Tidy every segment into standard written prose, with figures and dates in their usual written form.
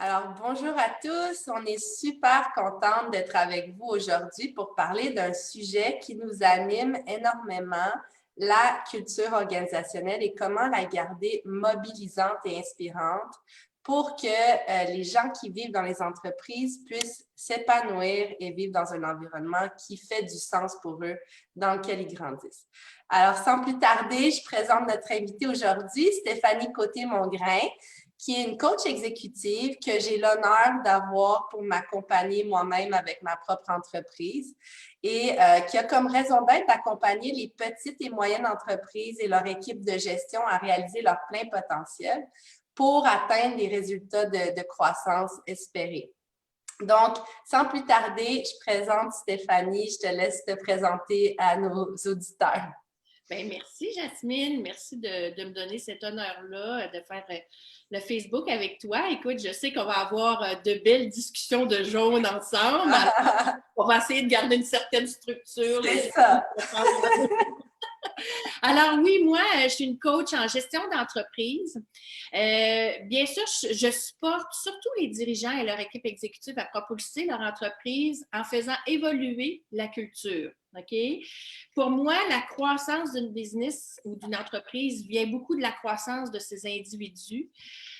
Alors, bonjour à tous. On est super contente d'être avec vous aujourd'hui pour parler d'un sujet qui nous anime énormément, la culture organisationnelle et comment la garder mobilisante et inspirante pour que les gens qui vivent dans les entreprises puissent s'épanouir et vivre dans un environnement qui fait du sens pour eux, dans lequel ils grandissent. Alors, sans plus tarder, je présente notre invitée aujourd'hui, Stéphanie Côté-Mongrain, qui est une coach exécutive que j'ai l'honneur d'avoir pour m'accompagner moi-même avec ma propre entreprise et qui a comme raison d'être d'accompagner les petites et moyennes entreprises et leur équipe de gestion à réaliser leur plein potentiel pour atteindre les résultats de croissance espérés. Donc, sans plus tarder, je présente Stéphanie. Je te laisse te présenter à nos auditeurs. Bien, merci, Jasmine. Merci de me donner cet honneur-là de faire le Facebook avec toi. Écoute, je sais qu'on va avoir de belles discussions de jaune ensemble. Alors, on va essayer de garder une certaine structure. C'est ça. Alors oui, moi, je suis une coach en gestion d'entreprise. Bien sûr, je supporte surtout les dirigeants et leur équipe exécutive à propulser leur entreprise en faisant évoluer la culture. OK? Pour moi, la croissance d'une business ou d'une entreprise vient beaucoup de la croissance de ces individus.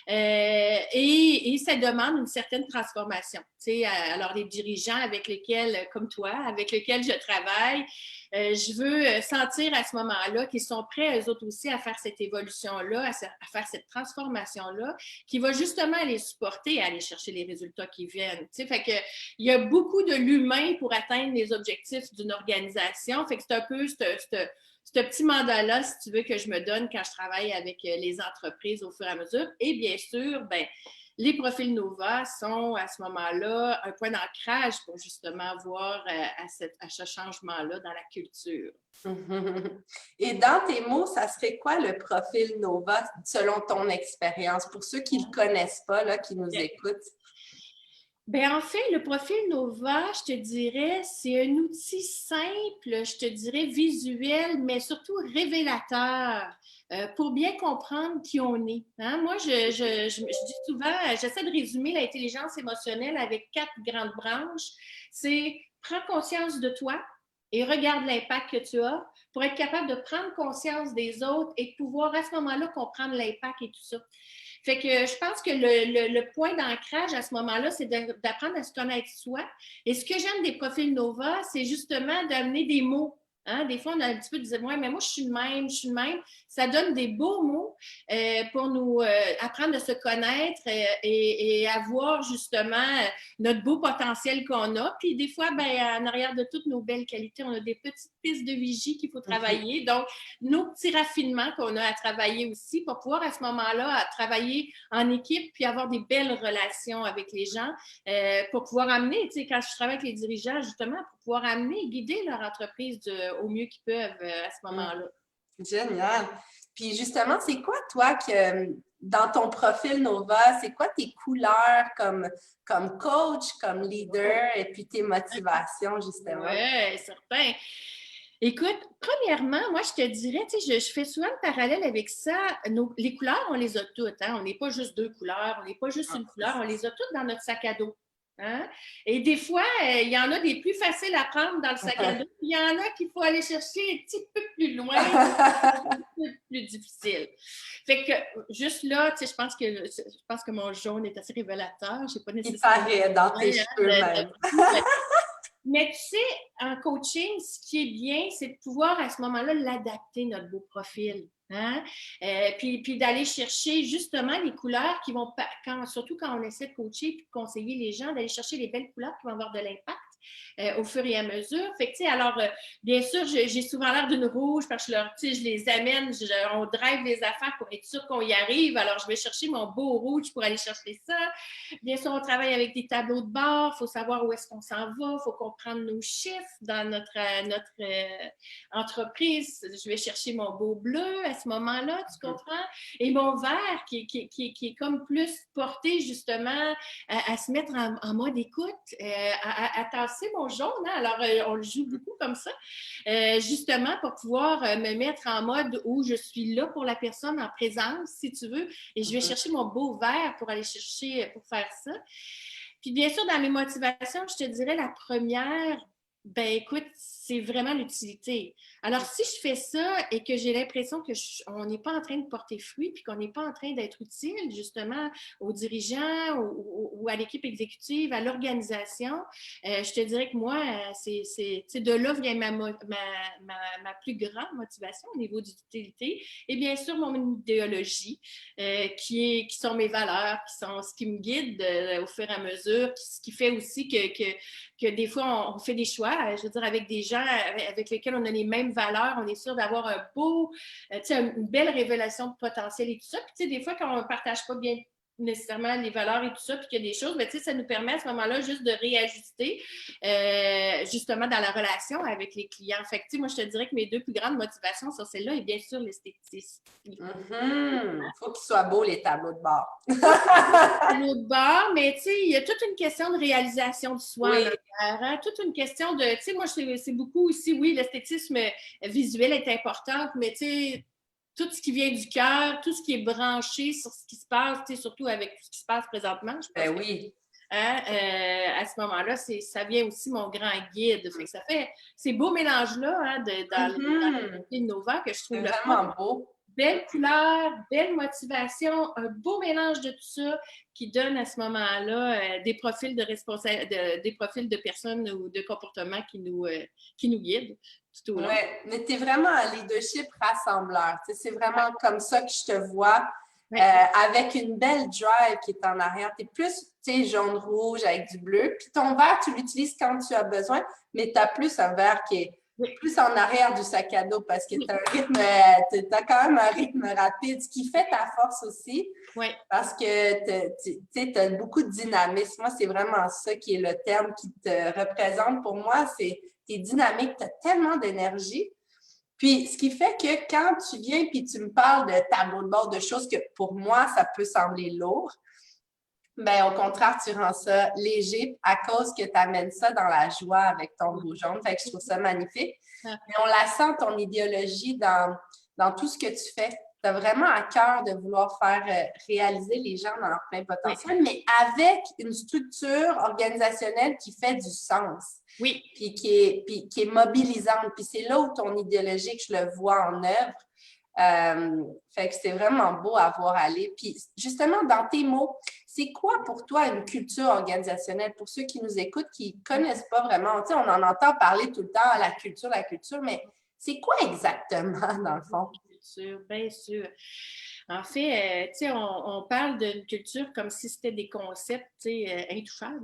Et ça demande une certaine transformation. Tu sais, alors, les dirigeants avec lesquels, comme toi, avec lesquels je travaille, je veux sentir à ce moment-là qu'ils sont prêts, eux autres aussi, à faire cette évolution-là, à faire cette transformation-là, qui va justement les supporter à aller chercher les résultats qui viennent. Tu sais, fait que il y a beaucoup de l'humain pour atteindre les objectifs d'une organisation. Fait que c'est un peu ce petit mandat-là, si tu veux, que je me donne quand je travaille avec les entreprises au fur et à mesure. Et bien sûr, ben, les profils Nova sont à ce moment-là un point d'ancrage pour justement voir à ce changement-là dans la culture. Et dans tes mots, ça serait quoi le profil Nova selon ton expérience? Pour ceux qui ne le connaissent pas, là, qui nous écoutent. Bien, en fait, le profil Nova, je te dirais, c'est un outil simple, je te dirais visuel, mais surtout révélateur pour bien comprendre qui on est. Hein? Moi, je dis souvent, j'essaie de résumer l'intelligence émotionnelle avec 4 grandes branches. C'est prends conscience de toi et regarde l'impact que tu as pour être capable de prendre conscience des autres et de pouvoir à ce moment-là comprendre l'impact et tout ça. Fait que je pense que le point d'ancrage à ce moment-là, c'est d'apprendre à se connaître soi. Et ce que j'aime des profils Nova, c'est justement d'amener des mots. Hein? Des fois, on a un petit peu de dire, ouais, mais moi, je suis le même, je suis le même. Ça donne des beaux mots pour nous apprendre à se connaître et avoir justement notre beau potentiel qu'on a. Puis des fois, ben, en arrière de toutes nos belles qualités, on a des petites pistes de vigie qu'il faut travailler. Donc, nos petits raffinements qu'on a à travailler aussi pour pouvoir à ce moment-là travailler en équipe puis avoir des belles relations avec les gens pour pouvoir amener, tu sais, quand je travaille avec les dirigeants, justement, pour pouvoir amener et guider leur entreprise au mieux qu'ils peuvent à ce moment-là. Génial. Puis justement, c'est quoi, toi, que dans ton profil Nova, c'est quoi tes couleurs comme coach, comme leader et puis tes motivations, justement? Oui, certain. Écoute, premièrement, moi, je te dirais, tu sais, je fais souvent le parallèle avec ça. Les couleurs, on les a toutes. Hein? On n'est pas juste 2 couleurs, on n'est pas juste une couleur, on les a toutes dans notre sac à dos. Hein? Et des fois, il y en a des plus faciles à prendre dans le sac à dos, puis il y en a qu'il faut aller chercher un petit peu plus loin, un peu plus difficile. Fait que juste là, tu sais, je pense que mon jaune est assez révélateur. Je sais pas Il nécessairement. paraît dans tes cheveux même. Mais tu sais, en coaching, ce qui est bien, c'est de pouvoir à ce moment-là l'adapter, notre beau profil. Hein? Puis d'aller chercher justement les couleurs qui vont, surtout quand on essaie de coacher et de conseiller les gens, d'aller chercher les belles couleurs qui vont avoir de l'impact. Au fur et à mesure. Fait que, tu sais, alors, bien sûr, j'ai souvent l'air d'une rouge parce que je les amène, on drive les affaires pour être sûr qu'on y arrive. Alors, je vais chercher mon beau rouge pour aller chercher ça. Bien sûr, on travaille avec des tableaux de bord. Il faut savoir où est-ce qu'on s'en va. Il faut comprendre nos chiffres dans notre entreprise. Je vais chercher mon beau bleu à ce moment-là, tu comprends? Et mon vert qui est comme plus porté justement à se mettre en mode écoute, à ramasser mon jaune, hein? Alors, on le joue beaucoup comme ça, justement pour pouvoir me mettre en mode où je suis là pour la personne en présence, si tu veux, et je vais chercher mon beau vert pour aller chercher, pour faire ça. Puis bien sûr, dans mes motivations, je te dirais la première, ben écoute, c'est vraiment l'utilité. Alors, si je fais ça et que j'ai l'impression que on n'est pas en train de porter fruit, puis qu'on n'est pas en train d'être utile, justement, aux dirigeants ou à l'équipe exécutive, à l'organisation, je te dirais que moi, c'est de là vient ma plus grande motivation au niveau d'utilité. Et bien sûr, mon idéologie, qui sont mes valeurs, qui sont ce qui me guide au fur et à mesure, ce qui fait aussi que des fois, on fait des choix, je veux dire, avec des gens avec lesquels on a les mêmes valeurs, on est sûr d'avoir un beau, une belle révélation de potentiel et tout ça. Puis, tu sais, des fois, quand on ne partage pas bien nécessairement les valeurs et tout ça, puis qu'il y a des choses, ben, ça nous permet à ce moment-là juste de réajuster justement dans la relation avec les clients. Fait que, moi, je te dirais que mes deux plus grandes motivations sont celles-là et bien sûr l'esthétisme. Faut qu'ils soient beaux, les tableaux de bord. Tableaux de bord, mais tu sais, il y a toute une question de réalisation de soi. Oui. Hein? Toute une question de, tu sais, moi, c'est beaucoup aussi, oui, l'esthétisme visuel est importante, mais tu sais, tout ce qui vient du cœur, tout ce qui est branché sur ce qui se passe, surtout avec tout ce qui se passe présentement, je pense. Ben oui. À ce moment-là, ça vient aussi mon grand guide. Fait que ça fait ces beaux mélanges-là dans le profil Nova que je trouve c'est vraiment beau. Belle couleur, belle motivation, un beau mélange de tout ça qui donne à ce moment-là des profils des profils de personnes ou de comportements qui nous guident tout au long. Oui, mais tu es vraiment un leadership rassembleur. Tu sais, c'est vraiment comme ça que je te vois, avec une belle drive qui est en arrière. Tu es plus jaune-rouge avec du bleu. Puis ton vert, tu l'utilises quand tu as besoin, mais tu as plus un vert qui est plus en arrière du sac à dos parce que tu as quand même un rythme rapide, ce qui fait ta force aussi. Oui. Parce que tu as beaucoup de dynamisme. Moi, c'est vraiment ça qui est le terme qui te représente. Pour moi, c'est tu es dynamique, tu as tellement d'énergie. Puis, ce qui fait que quand tu viens et tu me parles de tableau de bord, de choses que pour moi, ça peut sembler lourd, bien, au contraire, tu rends ça léger à cause que tu amènes ça dans la joie avec ton beau jaune. Fait que je trouve ça magnifique. Mais on la sent, ton idéologie, dans tout ce que tu fais. Tu as vraiment à cœur de vouloir faire réaliser les gens dans leur plein potentiel, mais avec une structure organisationnelle qui fait du sens. Oui. Puis qui est mobilisante. Puis c'est là où ton idéologie, que je le vois en œuvre. Fait que c'est vraiment beau à voir aller. Puis justement, dans tes mots, c'est quoi pour toi une culture organisationnelle? Pour ceux qui nous écoutent, qui ne connaissent pas vraiment, tu sais, on en entend parler tout le temps, la culture, mais c'est quoi exactement dans le fond? Culture, bien sûr. En fait, tu sais, on parle d'une culture comme si c'était des concepts, tu sais, intouchables,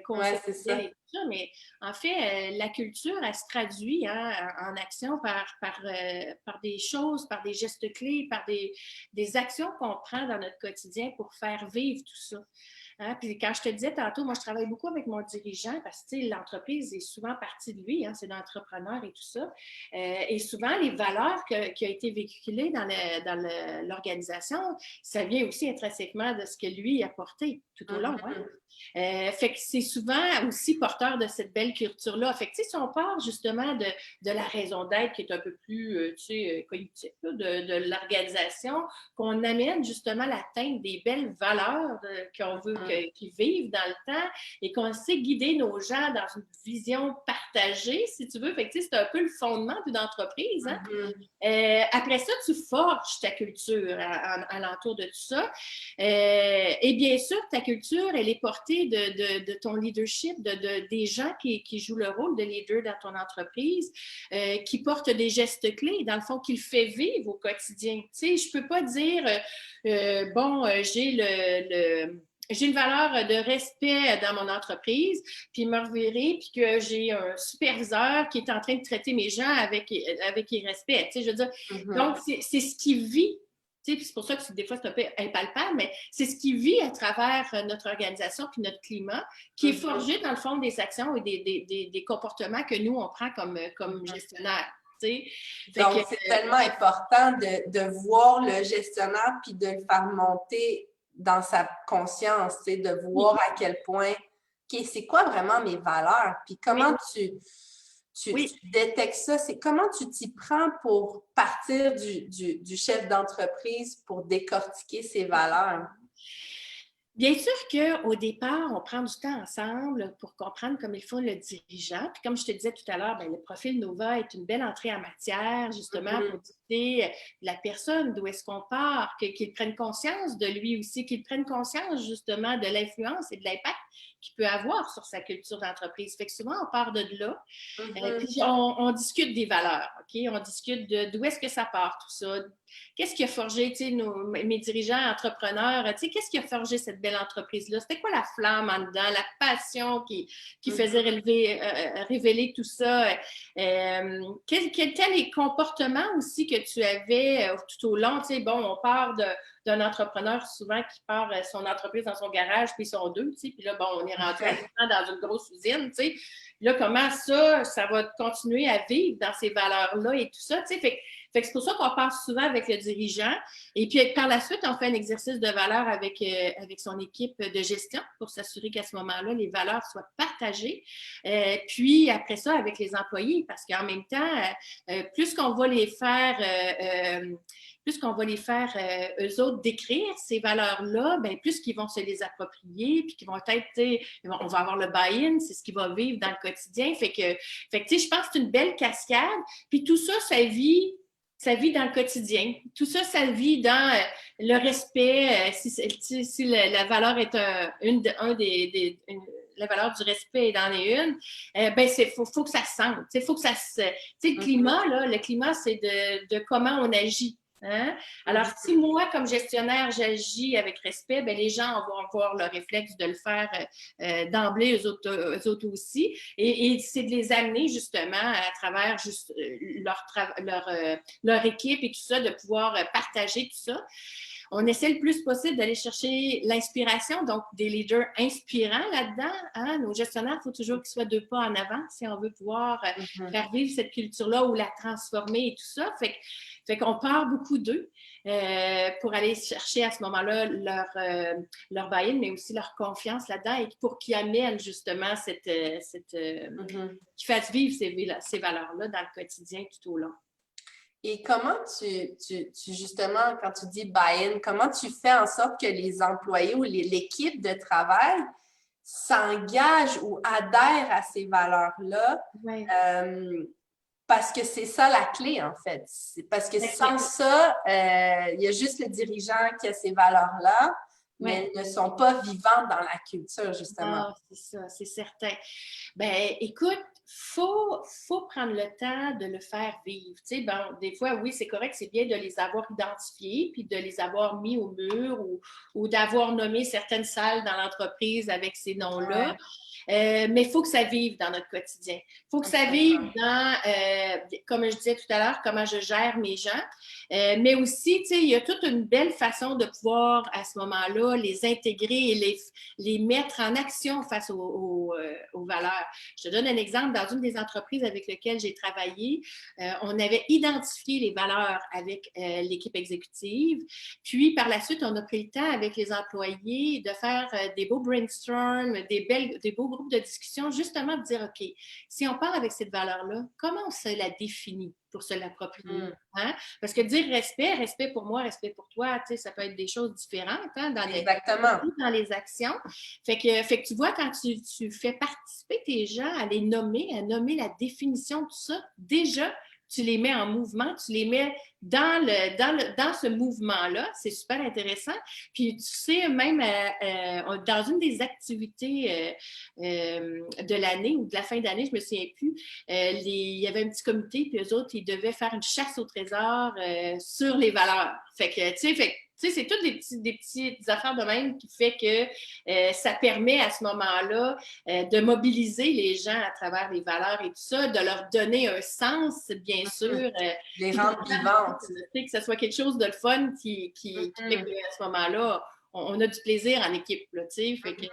concepts, c'est ça. et tout ça, mais en fait, la culture, elle se traduit en action par des choses, par des gestes clés, par des actions qu'on prend dans notre quotidien pour faire vivre tout ça. Hein? Puis quand je te disais tantôt, moi, je travaille beaucoup avec mon dirigeant parce que l'entreprise est souvent partie de lui, hein, c'est l'entrepreneur et tout ça. Et souvent, les valeurs qui ont été véhiculées dans l'organisation, ça vient aussi intrinsèquement de ce que lui a porté tout au long. Hein? Fait que c'est souvent aussi porteur de cette belle culture-là. Fait que, si on part justement de la raison d'être qui est un peu plus, cognitive de l'organisation, qu'on amène justement l'atteinte des belles valeurs qu'on veut qu'ils vivent dans le temps et qu'on sait guider nos gens dans une vision partagée, si tu veux. Fait que, c'est un peu le fondement d'une entreprise. Hein? Après ça, tu forges ta culture alentour de tout ça. Et bien sûr, ta culture, elle est portée de ton leadership, des gens qui jouent le rôle de leader dans ton entreprise, qui portent des gestes clés, dans le fond, qui le fait vivre au quotidien. Tu sais, je ne peux pas dire, j'ai une valeur de respect dans mon entreprise, puis me revirer, puis que j'ai un superviseur qui est en train de traiter mes gens avec irrespect. Tu sais, je veux dire, donc, c'est ce qui vit. Tu sais, c'est pour ça que des fois, c'est un peu impalpable, mais c'est ce qui vit à travers notre organisation puis notre climat, qui est forgé dans le fond des actions et des comportements que nous, on prend comme gestionnaire. Donc, c'est tellement important de voir le gestionnaire puis de le faire monter dans sa conscience, de voir à quel point, OK, c'est quoi vraiment mes valeurs? Puis Oui, comment tu oui. détectes ça? C'est comment tu t'y prends pour partir du chef d'entreprise pour décortiquer ses valeurs? Bien sûr qu'au départ, on prend du temps ensemble pour comprendre comme il faut le dirigeant. Puis comme je te disais tout à l'heure, le profil Nova est une belle entrée en matière, justement, Mhm. pour discuter la personne, d'où est-ce qu'on part, qu'il prenne conscience de lui aussi, qu'il prenne conscience justement de l'influence et de l'impact qu'il peut avoir sur sa culture d'entreprise. Fait que souvent, on part de là. Mhm. Puis on discute des valeurs, OK? On discute d'où est-ce que ça part, tout ça. Qu'est-ce qui a forgé, tu sais, mes dirigeants entrepreneurs, tu sais, qu'est-ce qui a forgé cette belle entreprise-là? C'était quoi la flamme en dedans, la passion qui faisait révéler tout ça? Quels étaient les comportements aussi que tu avais tout au long? Tu sais, bon, on part d'un entrepreneur souvent qui part son entreprise dans son garage, puis ils sont deux, tu sais, puis là, bon, on est rendu à dans une grosse usine, tu sais. Là, comment ça va continuer à vivre dans ces valeurs-là et tout ça, tu sais. Fait que c'est pour ça qu'on part souvent avec le dirigeant. Et puis, par la suite, on fait un exercice de valeur avec son équipe de gestion pour s'assurer qu'à ce moment-là, les valeurs soient partagées. Puis, après ça, avec les employés, parce qu'en même temps, plus qu'on va les faire eux autres décrire ces valeurs-là, bien, plus qu'ils vont se les approprier, puis qu'ils vont être, on va avoir le buy-in, c'est ce qu'ils vont vivre dans le quotidien. Fait que je pense que c'est une belle cascade. Puis tout ça, ça vit dans le quotidien. Tout ça, ça vit dans le respect. Si la valeur est la valeur du respect est dans les unes, ben faut que ça se sente. Il faut que ça se. Le climat, là, le climat, c'est de comment on agit. Hein? Alors, si moi, comme gestionnaire, j'agis avec respect, ben, les gens vont avoir le réflexe de le faire d'emblée, eux autres aussi. Et c'est de les amener justement à travers juste, leur équipe et tout ça, de pouvoir partager tout ça. On essaie le plus possible d'aller chercher l'inspiration, donc des leaders inspirants là-dedans. Hein? Nos gestionnaires, il faut toujours qu'ils soient 2 pas en avant si on veut pouvoir faire vivre cette culture-là ou la transformer et tout ça. Fait qu'on part beaucoup d'eux pour aller chercher à ce moment-là leur buy-in, mais aussi leur confiance là-dedans et pour qu'ils amènent justement qu'ils fassent vivre ces valeurs-là dans le quotidien tout au long. Et comment justement, quand tu dis buy-in, comment tu fais en sorte que les employés ou l'équipe de travail s'engagent ou adhèrent à ces valeurs-là? Ouais. Parce que c'est ça la clé, en fait. Parce que sans ça, il y a juste le dirigeant qui a ces valeurs-là, mais elles ne sont pas vivantes dans la culture, justement. Ah, c'est ça, c'est certain. Ben, écoute, faut prendre le temps de le faire vivre. Tu sais, bon, des fois, oui, c'est correct, c'est bien de les avoir identifiés, puis de les avoir mis au mur ou d'avoir nommé certaines salles dans l'entreprise avec ces noms-là. Ouais. Mais il faut que ça vive dans notre quotidien. Il faut que ça vive dans, comme je disais tout à l'heure, comment je gère mes gens. Mais aussi, tu sais, il y a toute une belle façon de pouvoir, à ce moment-là, les intégrer et les mettre en action face aux valeurs. Je te donne un exemple. Dans une des entreprises avec lesquelles j'ai travaillé, on avait identifié les valeurs avec l'équipe exécutive. Puis, par la suite, on a pris le temps avec les employés de faire des beaux brainstorms, des beaux groupes de discussion, justement de dire, OK, si on part avec cette valeur-là, comment on se la définit pour se l'approprier? Hein? Parce que dire respect pour moi, respect pour toi, tu sais, ça peut être des choses différentes hein, dans les actions. Fait que tu vois, quand tu fais participer tes gens à nommer la définition de tout ça, déjà, tu les mets en mouvement, tu les mets dans ce mouvement-là. C'est super intéressant. Puis, tu sais, même dans une des activités de l'année ou de la fin d'année, je me souviens plus, il y avait un petit comité, puis eux autres, ils devaient faire une chasse au trésor sur les valeurs. Fait que, tu sais, c'est toutes des petites affaires de même qui fait que ça permet à ce moment-là de mobiliser les gens à travers les valeurs et tout ça, de leur donner un sens, bien sûr. Les rendre vivantes. Que ce soit quelque chose de le fun qui fait qu'à ce moment-là, on a du plaisir en équipe, tu sais. Fait que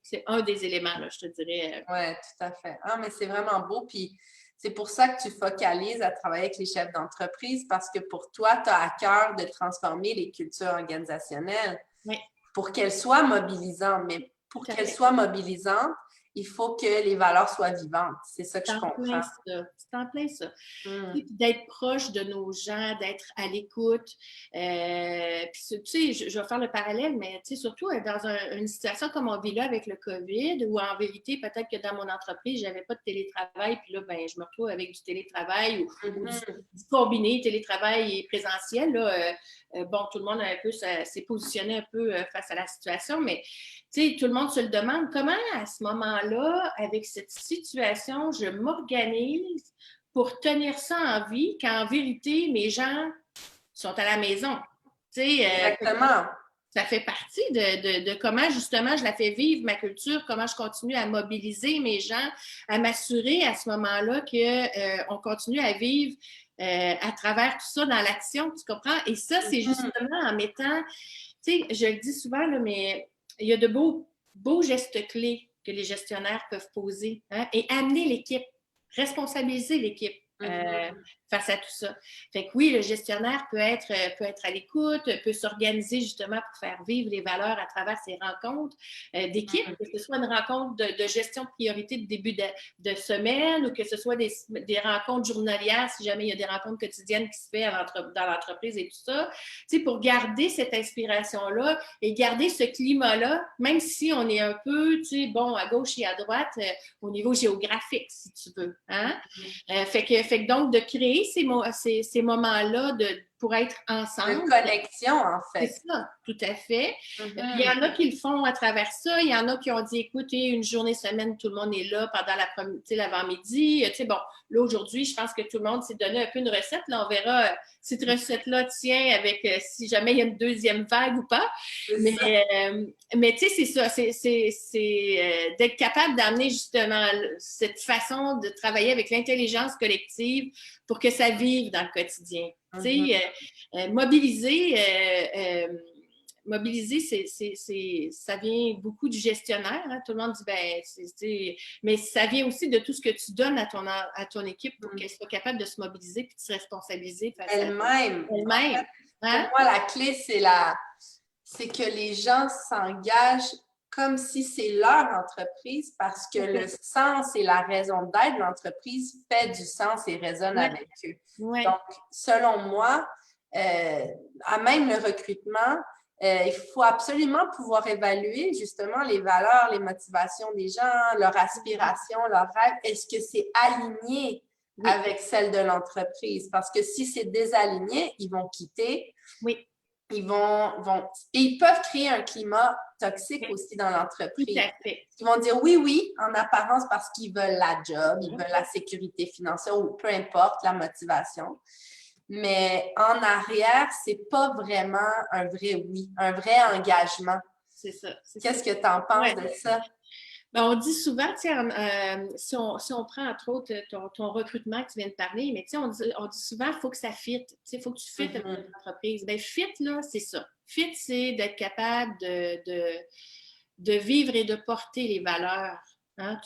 c'est un des éléments, là, je te dirais. Oui, tout à fait. Ah, mais c'est vraiment beau. Puis c'est pour ça que tu focalises à travailler avec les chefs d'entreprise parce que pour toi, tu as à cœur de transformer les cultures organisationnelles pour qu'elles soient mobilisantes. Mais pour qu'elle soit mobilisante, il faut que les valeurs soient vivantes. C'est ça que je comprends. C'est en plein ça. Puis d'être proche de nos gens, d'être à l'écoute. Puis, tu sais, je vais faire le parallèle, mais tu sais, surtout dans une situation comme on vit là avec le COVID, où en vérité, peut-être que dans mon entreprise, je n'avais pas de télétravail, puis là, ben, je me retrouve avec du télétravail ou du combiné télétravail et présentiel. Là, bon, tout le monde s'est positionné un peu face à la situation, mais tu sais, tout le monde se le demande. Comment, à ce moment-là, avec cette situation, je m'organise pour tenir ça en vie quand, en vérité, mes gens sont à la maison? Tu sais, exactement. Ça fait partie de comment, justement, je la fais vivre, ma culture, comment je continue à mobiliser mes gens, à m'assurer à ce moment-là qu'on continue à vivre à travers tout ça dans l'action, tu comprends? Et ça, c'est justement en mettant, tu sais, je le dis souvent, là, mais il y a de beaux gestes clés que les gestionnaires peuvent poser, hein, et amener l'équipe, responsabiliser l'équipe face à tout ça. Fait que oui, le gestionnaire peut être à l'écoute, peut s'organiser justement pour faire vivre les valeurs à travers ses rencontres d'équipe, que ce soit une rencontre de gestion de priorité de début de semaine ou que ce soit des rencontres journalières, si jamais il y a des rencontres quotidiennes qui se font dans l'entreprise et tout ça, tu sais, pour garder cette inspiration-là et garder ce climat-là, même si on est un peu, tu sais, bon, à gauche et à droite, au niveau géographique, si tu veux. Hein? Fait que donc, de créer ces moments-là pour être ensemble. De connexion, en fait. C'est ça, tout à fait. Il y en a qui le font à travers ça. Il y en a qui ont dit, écoutez, une journée semaine, tout le monde est là pendant l'avant-midi. Tu sais, bon, là, aujourd'hui, je pense que tout le monde s'est donné un peu une recette. Là, on verra si cette recette-là tient avec si jamais il y a une deuxième vague ou pas. Mais tu sais, c'est ça. C'est d'être capable d'amener justement cette façon de travailler avec l'intelligence collective pour que ça vive dans le quotidien. Tu sais, mobiliser, ça vient beaucoup du gestionnaire. Hein? Tout le monde dit, ben, mais ça vient aussi de tout ce que tu donnes à ton équipe pour qu'elle soit capable de se mobiliser puis de se responsabiliser face elle-même. Elle-même. Hein? Pour moi, la clé, c'est que les gens s'engagent comme si c'est leur entreprise parce que le sens et la raison d'être de l'entreprise fait du sens et résonne avec eux. Donc, selon moi, à même le recrutement, il faut absolument pouvoir évaluer justement les valeurs, les motivations des gens, leur aspiration, leurs rêves. Est-ce que c'est aligné avec celle de l'entreprise? Parce que si c'est désaligné, ils vont quitter. Oui. Et ils peuvent créer un climat toxique aussi dans l'entreprise. Tout à fait. Ils vont dire oui, en apparence parce qu'ils veulent la job, ils veulent la sécurité financière ou peu importe la motivation. Mais en arrière, c'est pas vraiment un vrai oui, un vrai engagement. C'est ça. Qu'est-ce que tu en penses de ça? Ben, on dit souvent, si on prend entre autres ton recrutement que tu viens de parler, mais on dit souvent, il faut que ça fit. Il faut que tu fites avec l'entreprise. Ben, fit, là, c'est ça. Fit, c'est d'être capable de vivre et de porter les valeurs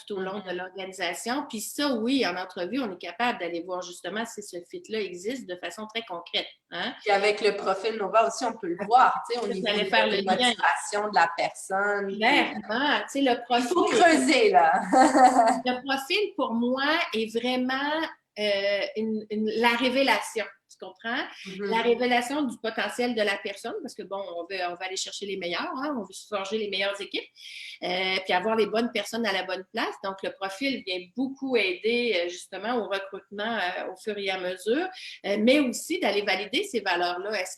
tout au long de l'organisation. Puis ça, oui, en entrevue, on est capable d'aller voir justement si ce fit-là existe de façon très concrète. Hein? Puis avec le profil Nova aussi, on peut le voir, au niveau de la motivation de la personne. Clairement, le profil... Il faut creuser, là. Le profil, pour moi, est vraiment la révélation. Tu comprends? La révélation du potentiel de la personne, parce que, bon, on va aller chercher les meilleurs, hein? On veut se forger les meilleures équipes, puis avoir les bonnes personnes à la bonne place. Donc, le profil vient beaucoup aider, justement, au recrutement au fur et à mesure, mais aussi d'aller valider ces valeurs-là. Est-ce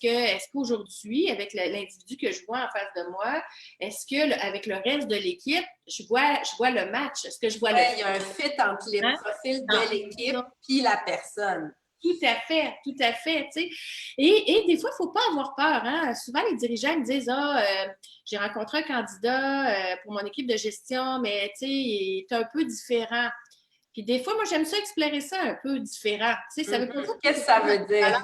qu'aujourd'hui, avec l'individu que je vois en face de moi, est-ce que avec le reste de l'équipe, je vois le match? Est-ce que je vois il y a un fit entre les profils de l'équipe puis la personne. Tout à fait, tu sais. Et des fois, il ne faut pas avoir peur. Hein? Souvent, les dirigeants me disent j'ai rencontré un candidat pour mon équipe de gestion, mais tu sais, il est un peu différent. Puis des fois, moi, j'aime ça explorer ça un peu différent. Tu sais, ça veut pas dire qu'est-ce que ça veut dire?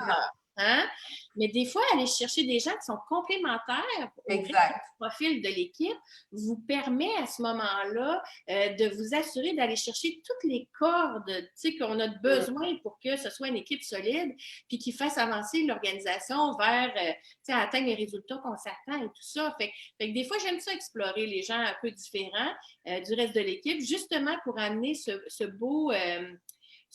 Hein? Mais des fois, aller chercher des gens qui sont complémentaires au reste Exact. du profil de l'équipe vous permet à ce moment-là de vous assurer d'aller chercher toutes les cordes qu'on a besoin pour que ce soit une équipe solide puis qui fasse avancer l'organisation vers atteindre les résultats qu'on s'attend et tout ça. Fait que des fois, j'aime ça explorer les gens un peu différents du reste de l'équipe, justement pour amener ce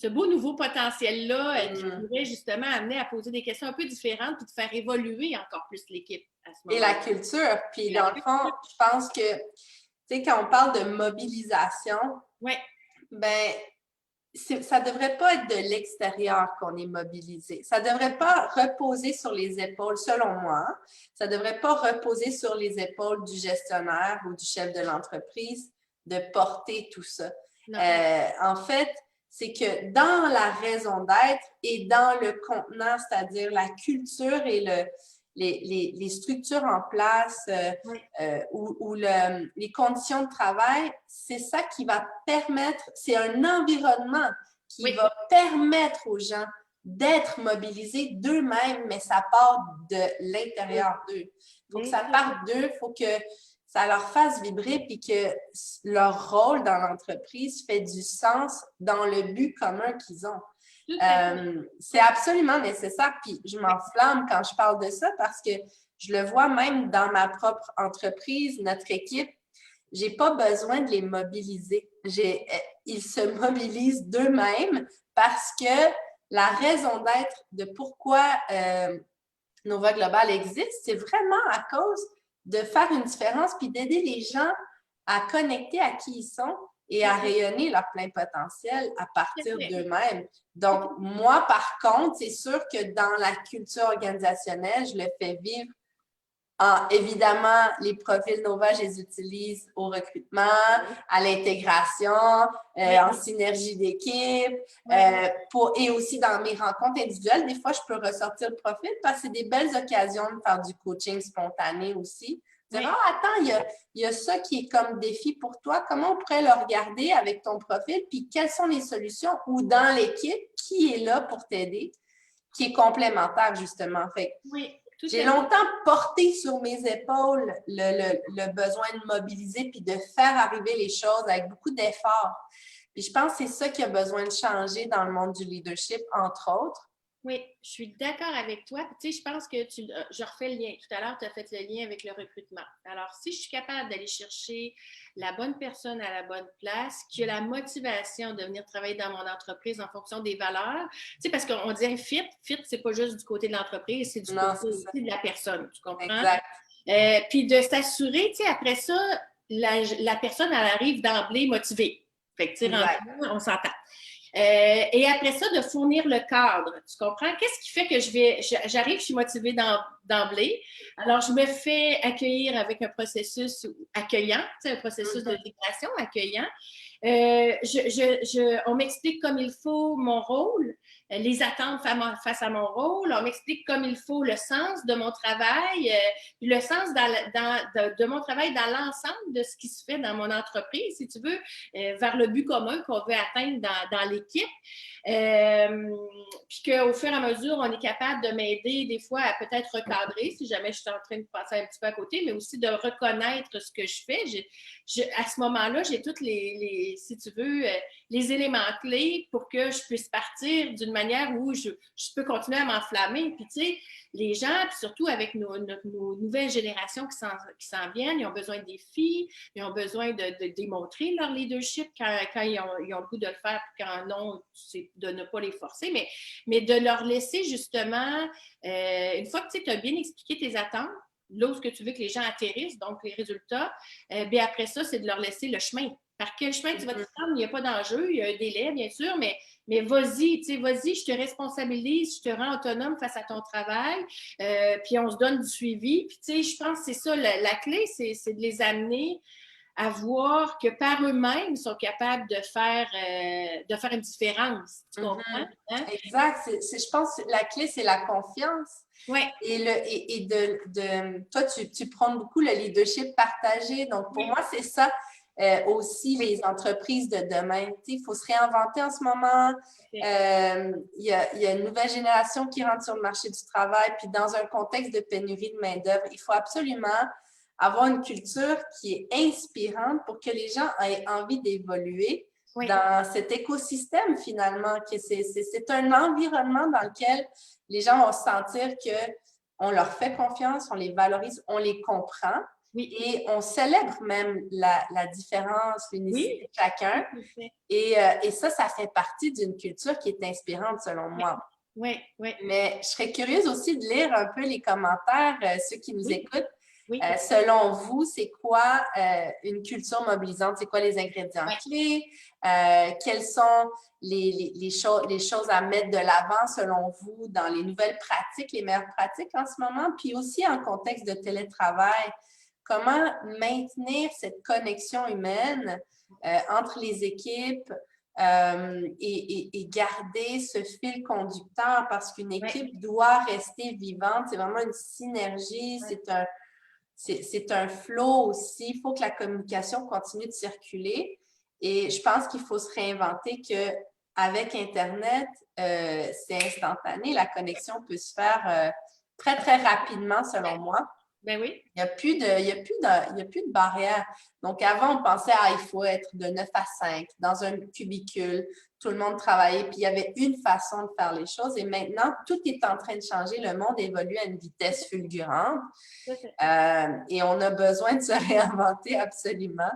beau nouveau potentiel-là qui pourrait justement amener à poser des questions un peu différentes puis de faire évoluer encore plus l'équipe à ce Et moment-là. la culture. Puis dans le fond, je pense que, tu sais, quand on parle de mobilisation, ben, ça ne devrait pas être de l'extérieur qu'on est mobilisé. Ça ne devrait pas reposer sur les épaules, selon moi, ça ne devrait pas reposer sur les épaules du gestionnaire ou du chef de l'entreprise de porter tout ça. En fait, c'est que dans la raison d'être et dans le contenant, c'est-à-dire la culture et les structures en place ou les conditions de travail, c'est ça qui va permettre, c'est un environnement qui va permettre aux gens d'être mobilisés d'eux-mêmes, mais ça part de l'intérieur d'eux. Il faut que ça parte d'eux, il faut que ça leur fasse vibrer puis que leur rôle dans l'entreprise fait du sens dans le but commun qu'ils ont. C'est absolument nécessaire, puis je m'enflamme quand je parle de ça parce que je le vois même dans ma propre entreprise, notre équipe, j'ai pas besoin de les mobiliser. Ils se mobilisent d'eux-mêmes parce que la raison d'être de pourquoi Nova Global existe, c'est vraiment à cause de faire une différence puis d'aider les gens à connecter à qui ils sont et à rayonner leur plein potentiel à partir d'eux-mêmes. Donc, moi, par contre, c'est sûr que dans la culture organisationnelle, je le fais vivre évidemment, les profils Nova, je les utilise au recrutement, à l'intégration, en synergie d'équipe, et aussi dans mes rencontres individuelles. Des fois, je peux ressortir le profil parce que c'est des belles occasions de faire du coaching spontané aussi. Dire, attends, il y a ça qui est comme défi pour toi. Comment on pourrait le regarder avec ton profil? Puis, quelles sont les solutions? Ou dans l'équipe, qui est là pour t'aider? Qui est complémentaire, justement. Fait j'ai longtemps porté sur mes épaules le besoin de mobiliser puis de faire arriver les choses avec beaucoup d'efforts. Puis je pense que c'est ça qui a besoin de changer dans le monde du leadership, entre autres. Oui, je suis d'accord avec toi. Tu sais, je pense que je refais le lien. Tout à l'heure, tu as fait le lien avec le recrutement. Alors, si je suis capable d'aller chercher la bonne personne à la bonne place, qui a la motivation de venir travailler dans mon entreprise en fonction des valeurs, tu sais, parce qu'on dit fit, c'est pas juste du côté de l'entreprise, c'est du côté aussi de la personne, tu comprends? Exact. Puis de s'assurer, tu sais, après ça, la personne, elle arrive d'emblée motivée. Fait que, tu sais, on s'entend. Et après ça, de fournir le cadre. Tu comprends? Qu'est-ce qui fait que j'arrive, je suis motivée d'emblée. Alors, je me fais accueillir avec un processus accueillant, un processus de migration accueillant. On m'explique comme il faut mon rôle, les attentes face à mon rôle. On m'explique comme il faut le sens de mon travail, le sens de mon travail dans l'ensemble de ce qui se fait dans mon entreprise, si tu veux, vers le but commun qu'on veut atteindre dans l'équipe. Puis qu'au fur et à mesure, on est capable de m'aider des fois à peut-être recadrer si jamais je suis en train de passer un petit peu à côté, mais aussi de reconnaître ce que je fais. À ce moment-là, j'ai toutes si tu veux, les éléments clés pour que je puisse partir d'une manière où je peux continuer à m'enflammer. Puis, tu sais, les gens, puis surtout avec nos nouvelles générations qui s'en viennent, ils ont besoin de défis, ils ont besoin de démontrer leur leadership quand ils ont le goût de le faire, puis quand non, c'est de ne pas les forcer, mais de leur laisser justement, une fois que tu as bien expliqué tes attentes, là où tu veux que les gens atterrissent, donc les résultats, bien après ça, c'est de leur laisser le chemin. Par quel chemin tu vas te prendre? Il n'y a pas d'enjeu, il y a un délai, bien sûr, mais vas-y, tu sais, vas-y, je te responsabilise, je te rends autonome face à ton travail, puis on se donne du suivi. Puis, tu sais, je pense que c'est ça, la clé, c'est de les amener à voir que par eux-mêmes, ils sont capables de faire une différence. Tu comprends? Hein? Exact. Je pense que la clé, c'est la confiance. Oui. Toi, tu prônes beaucoup le leadership partagé. Donc, pour moi, c'est ça. aussi les entreprises de demain. Il faut se réinventer en ce moment. Il y a une nouvelle génération qui rentre sur le marché du travail, puis dans un contexte de pénurie de main-d'œuvre, il faut absolument avoir une culture qui est inspirante pour que les gens aient envie d'évoluer dans cet écosystème finalement. C'est un environnement dans lequel les gens vont sentir qu'on leur fait confiance, on les valorise, on les comprend. Et on célèbre même la différence, l'unicité de chacun. Et ça fait partie d'une culture qui est inspirante selon moi. Oui. Mais je serais curieuse aussi de lire un peu les commentaires, ceux qui nous écoutent. Selon vous, c'est quoi une culture mobilisante? C'est quoi les ingrédients clés? Quelles sont les choses à mettre de l'avant selon vous dans les nouvelles pratiques, les meilleures pratiques en ce moment? Puis aussi en contexte de télétravail, comment maintenir cette connexion humaine entre les équipes et garder ce fil conducteur parce qu'une équipe doit rester vivante. C'est vraiment une synergie, c'est un flow aussi. Il faut que la communication continue de circuler. Et je pense qu'il faut se réinventer qu'avec Internet, c'est instantané. La connexion peut se faire très, très rapidement, selon moi. Ben oui. Il n'y a plus de barrière. Donc, avant, on pensait, il faut être de 9 à 5 dans un cubicule, tout le monde travaillait, puis il y avait une façon de faire les choses. Et maintenant, tout est en train de changer. Le monde évolue à une vitesse fulgurante. Et on a besoin de se réinventer absolument.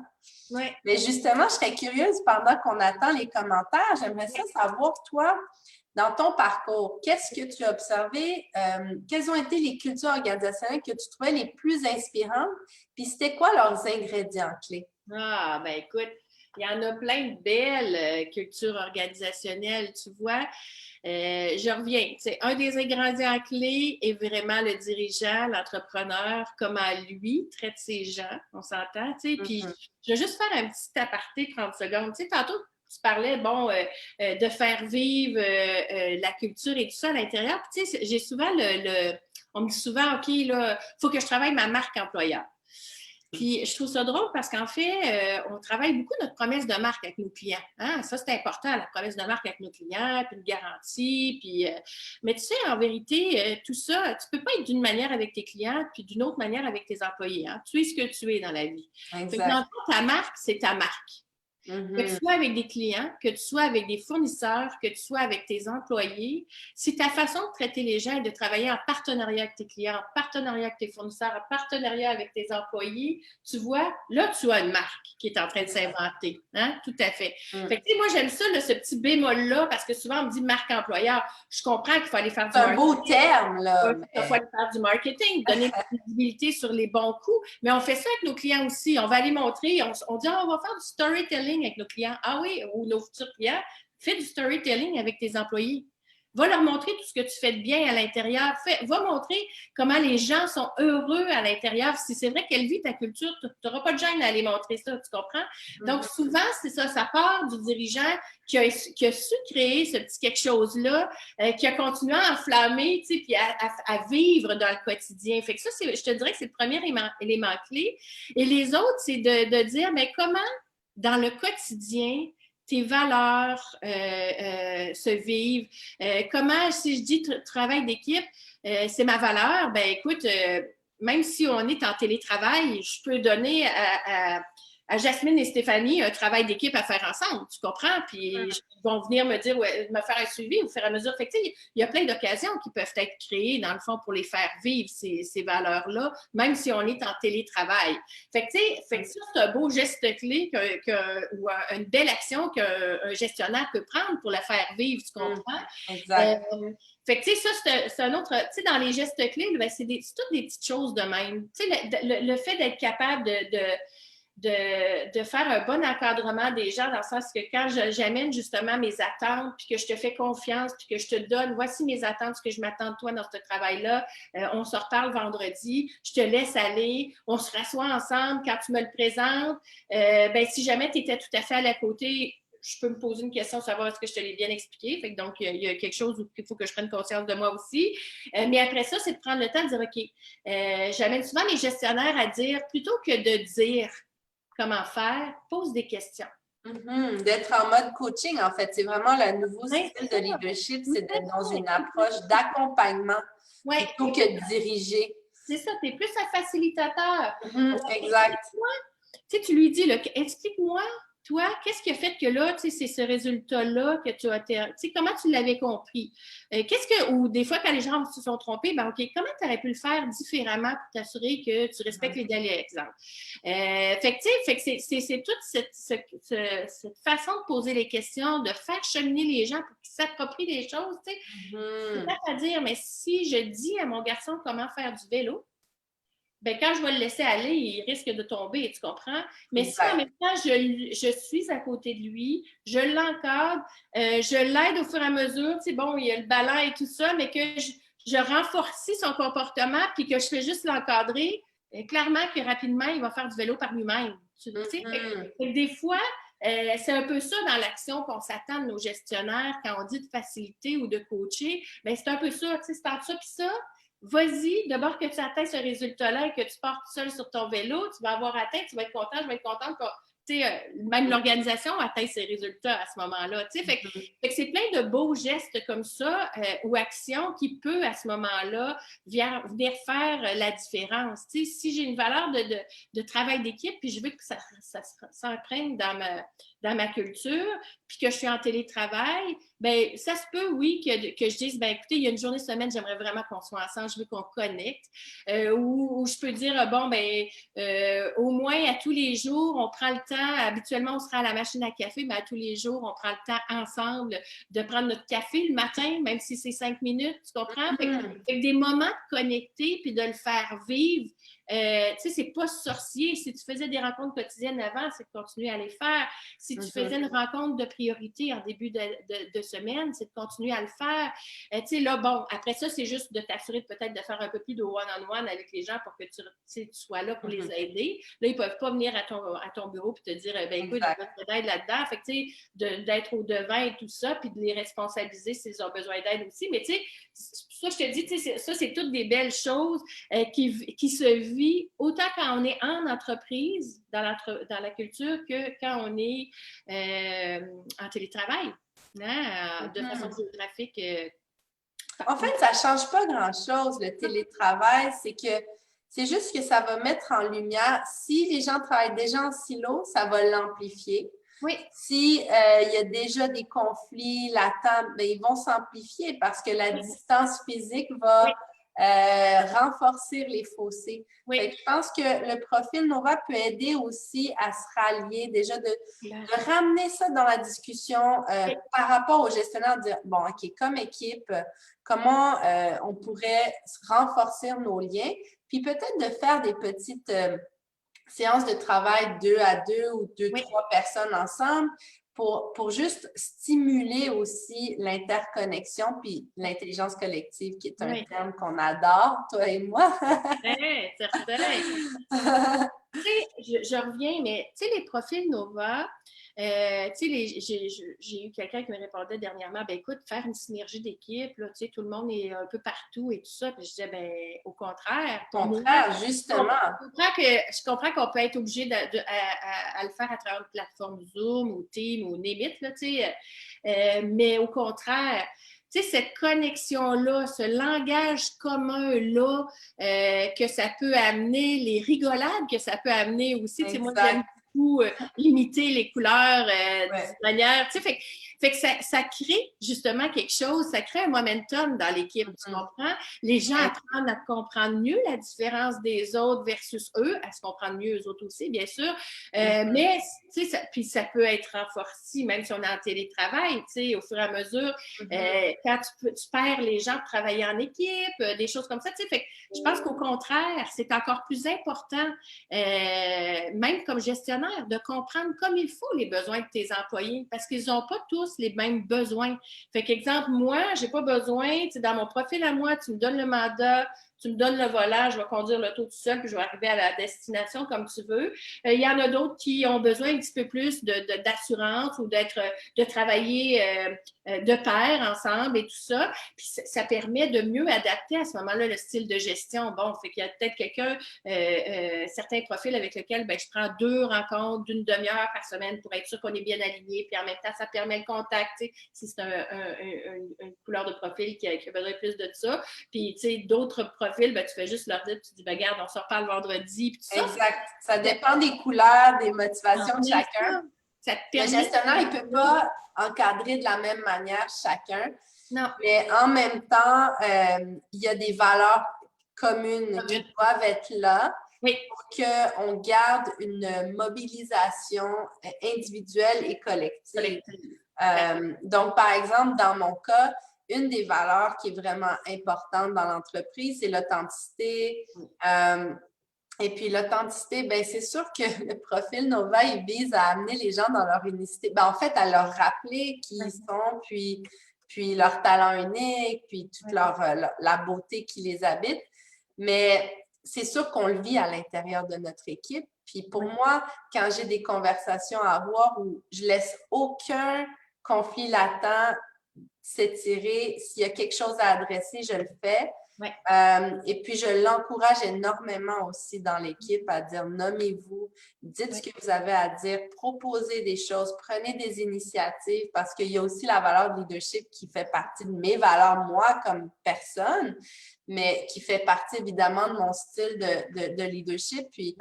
Mais justement, je serais curieuse, pendant qu'on attend les commentaires, j'aimerais savoir, toi, dans ton parcours, qu'est-ce que tu as observé? Quelles ont été les cultures organisationnelles que tu trouvais les plus inspirantes? Puis c'était quoi leurs ingrédients clés? Ah, ben écoute, il y en a plein de belles cultures organisationnelles, tu vois. Je reviens. Un des ingrédients clés est vraiment le dirigeant, l'entrepreneur, comment lui traite ses gens, on s'entend, tu sais. Puis je vais juste faire un petit aparté 30 secondes. Tu sais, tantôt, tu parlais, de faire vivre la culture et tout ça à l'intérieur. Puis, tu sais, j'ai souvent on me dit souvent, OK, là, il faut que je travaille ma marque employeur. Puis, je trouve ça drôle parce qu'en fait, on travaille beaucoup notre promesse de marque avec nos clients. Hein? Ça, c'est important, la promesse de marque avec nos clients, puis une garantie. Puis, mais tu sais, en vérité, tout ça, tu ne peux pas être d'une manière avec tes clients puis d'une autre manière avec tes employés. Hein? Tu es ce que tu es dans la vie. Fait que dans le fond, ta marque, c'est ta marque. Que tu sois avec des clients, que tu sois avec des fournisseurs, que tu sois avec tes employés, si ta façon de traiter les gens est de travailler en partenariat avec tes clients, en partenariat avec tes fournisseurs, en partenariat avec tes employés, tu vois, là, tu as une marque qui est en train de s'inventer. Hein? Tout à fait. Fait que, tu sais, moi, j'aime ça, là, ce petit bémol-là, parce que souvent, on me dit marque employeur. Je comprends qu'il faut aller faire du marketing. C'est un beau terme, là. Il faut aller faire du marketing, donner une visibilité sur les bons coups, mais on fait ça avec nos clients aussi. On va aller montrer, on dit, on va faire du storytelling avec nos clients. Ah oui, ou nos futurs clients, fais du storytelling avec tes employés. Va leur montrer tout ce que tu fais de bien à l'intérieur. Va montrer comment les gens sont heureux à l'intérieur. Si c'est vrai qu'elle vit ta culture, tu n'auras pas de gêne à aller montrer ça, tu comprends? Donc, souvent, c'est ça part du dirigeant qui a su créer ce petit quelque chose-là, qui a continué à enflammer, tu sais, puis à vivre dans le quotidien. Fait que ça, je te dirais que c'est le premier élément clé. Et les autres, c'est de dire, mais comment, dans le quotidien, tes valeurs se vivent. Comment, si je dis travail d'équipe, c'est ma valeur, ben écoute, même si on est en télétravail, je peux donner à Jasmine et Stéphanie un travail d'équipe à faire ensemble, tu comprends? Puis ils vont venir me dire, me faire un suivi au fur et à mesure. Fait que, il y a plein d'occasions qui peuvent être créées, dans le fond, pour les faire vivre, ces valeurs-là, même si on est en télétravail. Fait que, ça, c'est un beau geste clé ou une belle action qu'un gestionnaire peut prendre pour la faire vivre, tu comprends? Exact. Fait que, tu sais, ça, c'est un autre... Tu sais, dans les gestes clés, ben, c'est toutes des petites choses de même. Tu sais, le fait d'être capable de faire un bon encadrement des gens, dans le sens que quand j'amène justement mes attentes, puis que je te fais confiance, puis que je te donne, voici mes attentes, ce que je m'attends de toi dans ce travail-là, on se reparle vendredi, je te laisse aller, on se rassoit ensemble quand tu me le présentes, ben si jamais tu étais tout à fait à la côté, je peux me poser une question, savoir est-ce que je te l'ai bien expliqué. Fait que donc, il y a quelque chose où il faut que je prenne conscience de moi aussi. Mais après ça, c'est de prendre le temps de dire, OK, j'amène souvent les gestionnaires à dire, plutôt que de dire, comment faire, pose des questions. D'être en mode coaching, en fait. C'est vraiment le nouveau Oui, style de leadership, c'est d'être dans une exact. approche d'accompagnement Oui, plutôt que de diriger. c'est ça, tu es plus un facilitateur. Exact. Tu sais, tu lui dis, là, explique-moi, toi, qu'est-ce qui a fait que là, tu sais, c'est ce résultat-là que tu as, tu sais, comment tu l'avais compris? Ou des fois, quand les gens se sont trompés, ben, OK, comment tu aurais pu le faire différemment pour t'assurer que tu respectes les délais, exemple? Fait que, tu sais, c'est toute cette façon de poser les questions, de faire cheminer les gens pour qu'ils s'approprient les choses, tu sais. C'est pas à dire, mais si je dis à mon garçon comment faire du vélo, ben, quand je vais le laisser aller, il risque de tomber, tu comprends? Mais si en même temps, je suis à côté de lui, je l'encadre, je l'aide au fur et à mesure, tu sais, bon, il y a le ballon et tout ça, mais que je renforce son comportement puis que je fais juste l'encadrer, clairement que rapidement, il va faire du vélo par lui-même. Tu sais? Fait que des fois, c'est un peu ça dans l'action qu'on s'attend de nos gestionnaires quand on dit de faciliter ou de coacher. Bien, c'est un peu ça, tu sais, c'est entre ça puis ça. Vas-y, d'abord que tu atteins ce résultat-là et que tu pars tout seul sur ton vélo, tu vas avoir atteint, tu vas être content, je vais être contente que même l'organisation atteint ses résultats à ce moment-là. Fait que c'est plein de beaux gestes comme ça ou actions qui peuvent à ce moment-là venir faire la différence. Si j'ai une valeur de travail d'équipe, puis je veux que ça s'imprègne dans ma culture, puis que je suis en télétravail, ben ça se peut, oui, que je dise, ben écoutez, il y a une journée semaine, j'aimerais vraiment qu'on soit ensemble, je veux qu'on connecte. Ou je peux dire, bon, ben au moins à tous les jours, on prend le temps, habituellement, on sera à la machine à café, mais à tous les jours, on prend le temps ensemble de prendre notre café le matin, même si c'est 5 minutes, tu comprends? Fait que des moments de connecter puis de le faire vivre, tu sais, c'est pas sorcier. Si tu faisais des rencontres quotidiennes avant, c'est de continuer à les faire. Si tu faisais une rencontre de priorité en début de semaine, c'est de continuer à le faire. Tu sais, là, bon, après ça, c'est juste de t'assurer peut-être de faire un peu plus de one-on-one avec les gens pour que tu sois là pour les aider. Là, ils peuvent pas venir à ton bureau et te dire, ben écoute, j'ai besoin d'aide là-dedans. Fait que, tu sais, d'être au devant et tout ça, puis de les responsabiliser s'ils ont besoin d'aide aussi. Mais, tu sais, ça, je te dis, tu sais, ça, c'est toutes des belles choses qui se vit autant quand on est en entreprise, dans la culture, que quand on est en télétravail, hein, de façon géographique. En fait, ça ne change pas grand-chose, le télétravail. C'est juste que ça va mettre en lumière, si les gens travaillent déjà en silo, ça va l'amplifier. Oui. Si il y a déjà des conflits latents, ben, ils vont s'amplifier parce que la distance physique va renforcer les fossés. Oui. Fait que je pense que le profil Nova peut aider aussi à se rallier, déjà de ramener ça dans la discussion par rapport au gestionnaire, de dire, bon, OK, comme équipe, comment on pourrait renforcer nos liens, puis peut-être de faire des petites séances de travail 2 à 2 ou 2-3 personnes ensemble pour juste stimuler aussi l'interconnexion puis l'intelligence collective, qui est un terme qu'on adore, toi et moi. Certain. Tu sais, je reviens, mais tu sais, les profils Nova, tu sais, j'ai eu quelqu'un qui me répondait dernièrement, ben écoute, faire une synergie d'équipe, là, tu sais, tout le monde est un peu partout et tout ça. Puis je disais, ben au contraire. Justement. Je comprends qu'on peut être obligé à le faire à travers une plateforme Zoom ou Team ou Nemit, là, tu sais. Mais au contraire, tu sais, cette connexion-là, ce langage commun-là, que ça peut amener, les rigolades que ça peut amener aussi. Tu sais, moi, j'aime beaucoup imiter les couleurs de manière. Tu sais, fait que ça crée justement quelque chose, ça crée un momentum dans l'équipe, tu comprends? Les gens apprennent à comprendre mieux la différence des autres versus eux, à se comprendre mieux eux autres aussi, bien sûr. Mais, tu sais, puis ça peut être renforcé, même si on est en télétravail, tu sais, au fur et à mesure, quand tu perds les gens de travailler en équipe, des choses comme ça, tu sais, fait que je pense qu'au contraire, c'est encore plus important, même comme gestionnaire, de comprendre comme il faut les besoins de tes employés, parce qu'ils n'ont pas tous les mêmes besoins. Fait qu'exemple, moi, j'ai pas besoin, tu sais, dans mon profil à moi, tu me donnes le mandat, tu me donnes le volant, je vais conduire l'auto tout seul, puis je vais arriver à la destination comme tu veux. Il y en a d'autres qui ont besoin un petit peu plus d'assurance ou de travailler de pair ensemble et tout ça. Puis ça permet de mieux adapter à ce moment-là le style de gestion. Bon, fait qu'il y a peut-être quelqu'un, certains profils avec lesquels je prends 2 rencontres d'une demi-heure par semaine pour être sûr qu'on est bien aligné. Puis en même temps, ça permet le contact. Si c'est une couleur de profil qui a besoin plus de ça. Puis, tu sais, d'autres profils, tu fais juste leur dire, tu dis, regarde, on se reparle vendredi. Puis tout ça. Exact. Ça dépend des couleurs, des motivations de chacun. Ça te Le permet gestionnaire, il ne peut pas encadrer de la même manière chacun. Non. Mais en même temps, il y a des valeurs communes qui doivent être là pour qu'on garde une mobilisation individuelle et collective. Donc, par exemple, dans mon cas, une des valeurs qui est vraiment importante dans l'entreprise, c'est l'authenticité. Et puis, l'authenticité, c'est sûr que le profil Nova, il vise à amener les gens dans leur unicité. En fait, à leur rappeler qui ils sont, puis leur talent unique, puis toute la beauté qui les habite. Mais c'est sûr qu'on le vit à l'intérieur de notre équipe. Puis pour moi, quand j'ai des conversations à avoir où je laisse aucun conflit latent s'étirer, s'il y a quelque chose à adresser, je le fais. Et puis, je l'encourage énormément aussi dans l'équipe à dire nommez-vous, dites ce que vous avez à dire, proposez des choses, prenez des initiatives parce qu'il y a aussi la valeur de leadership qui fait partie de mes valeurs, moi, comme personne, mais qui fait partie évidemment de mon style de leadership. Puis,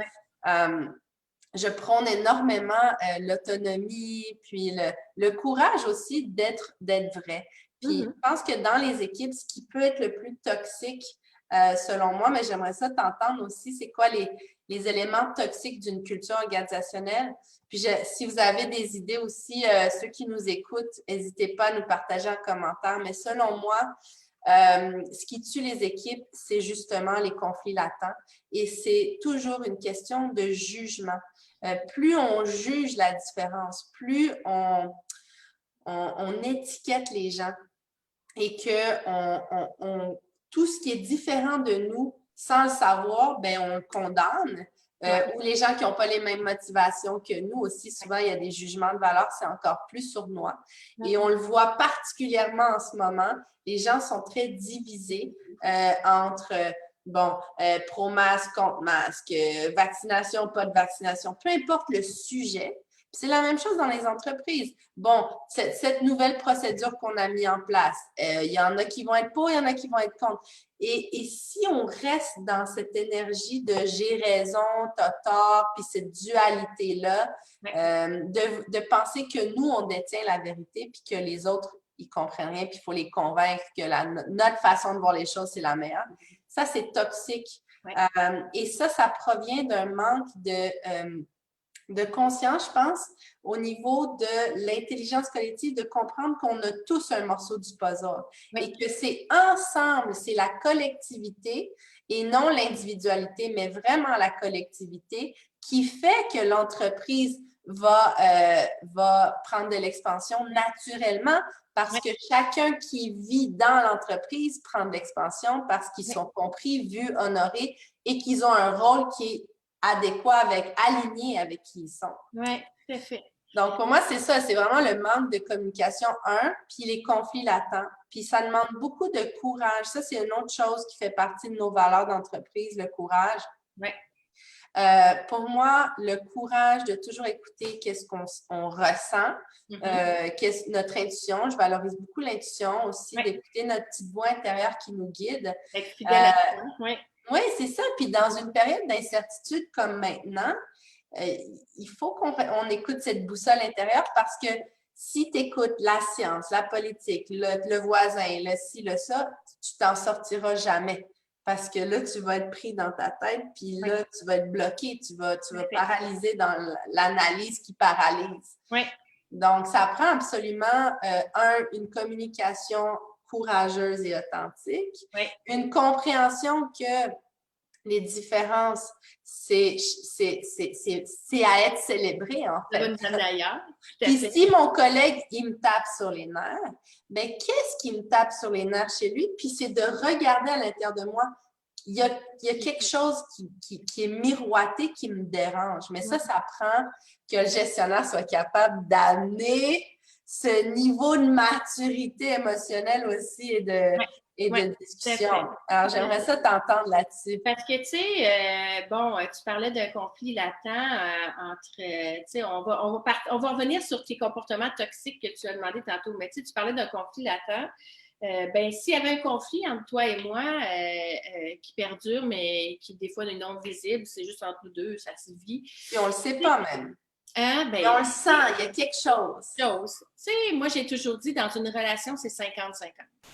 je prône énormément l'autonomie, puis le courage aussi d'être vrai. Puis, je pense que dans les équipes, ce qui peut être le plus toxique, selon moi, mais j'aimerais ça t'entendre aussi, c'est quoi les éléments toxiques d'une culture organisationnelle? Puis, si vous avez des idées aussi, ceux qui nous écoutent, n'hésitez pas à nous partager en commentaire. Mais selon moi, ce qui tue les équipes, c'est justement les conflits latents. Et c'est toujours une question de jugement. Plus on juge la différence, plus on étiquette les gens et que tout ce qui est différent de nous, sans le savoir, on le condamne. Ou les gens qui n'ont pas les mêmes motivations que nous aussi, souvent, il y a des jugements de valeur, c'est encore plus sournois. Et on le voit particulièrement en ce moment. Les gens sont très divisés entre pro-masque, contre-masque, vaccination, pas de vaccination, peu importe le sujet. C'est la même chose dans les entreprises. Bon, cette nouvelle procédure qu'on a mis en place, il y en a qui vont être pour, il y en a qui vont être contre. Et si on reste dans cette énergie de j'ai raison, t'as tort, puis cette dualité-là, de penser que nous, on détient la vérité, puis que les autres, ils comprennent rien, puis il faut les convaincre que notre façon de voir les choses, c'est la meilleure. Ça, c'est toxique. Et ça provient d'un manque de conscience, je pense, au niveau de l'intelligence collective, de comprendre qu'on a tous un morceau du puzzle et que c'est ensemble, c'est la collectivité et non l'individualité, mais vraiment la collectivité qui fait que l'entreprise va prendre de l'expansion naturellement parce que chacun qui vit dans l'entreprise prend de l'expansion parce qu'ils sont compris, vus, honorés et qu'ils ont un rôle qui est adéquat, aligné avec qui ils sont. Oui, tout à fait. Donc, pour moi, c'est ça. C'est vraiment le manque de communication, puis les conflits latents. Puis, ça demande beaucoup de courage. Ça, c'est une autre chose qui fait partie de nos valeurs d'entreprise, le courage. Oui. Pour moi, le courage de toujours écouter qu'est-ce qu'on ressent, qu'est-ce notre intuition. Je valorise beaucoup l'intuition aussi, d'écouter notre petite voix intérieure qui nous guide. Être fidèle à ça, oui, c'est ça. Puis dans une période d'incertitude comme maintenant, il faut qu'on écoute cette boussole intérieure parce que si tu écoutes la science, la politique, le voisin, le ci, le ça, tu t'en sortiras jamais. Parce que là, tu vas être pris dans ta tête, puis là, tu vas être bloqué, tu vas paralyser dans l'analyse qui paralyse. Oui. Donc, ça prend absolument, une communication courageuse et authentique, une compréhension que les différences, c'est à être célébré, en fait. Ça va nous amener ailleurs. Puis si mon collègue, il me tape sur les nerfs, qu'est-ce qui me tape sur les nerfs chez lui? Puis c'est de regarder à l'intérieur de moi, il y a quelque chose qui est miroité qui me dérange. Mais ça prend que le gestionnaire soit capable d'amener ce niveau de maturité émotionnelle aussi et de discussion. Alors, j'aimerais ça t'entendre là-dessus. Parce que, tu sais, tu parlais d'un conflit latent entre, tu sais, on va revenir sur tes comportements toxiques que tu as demandé tantôt, mais tu parlais d'un conflit latent. S'il y avait un conflit entre toi et moi qui perdure, mais qui des fois est non visible, c'est juste entre nous deux, ça se vit. Et on le sait pas même. Mais on le sent, il y a quelque chose. Tu sais, moi, j'ai toujours dit, dans une relation, c'est 50-50.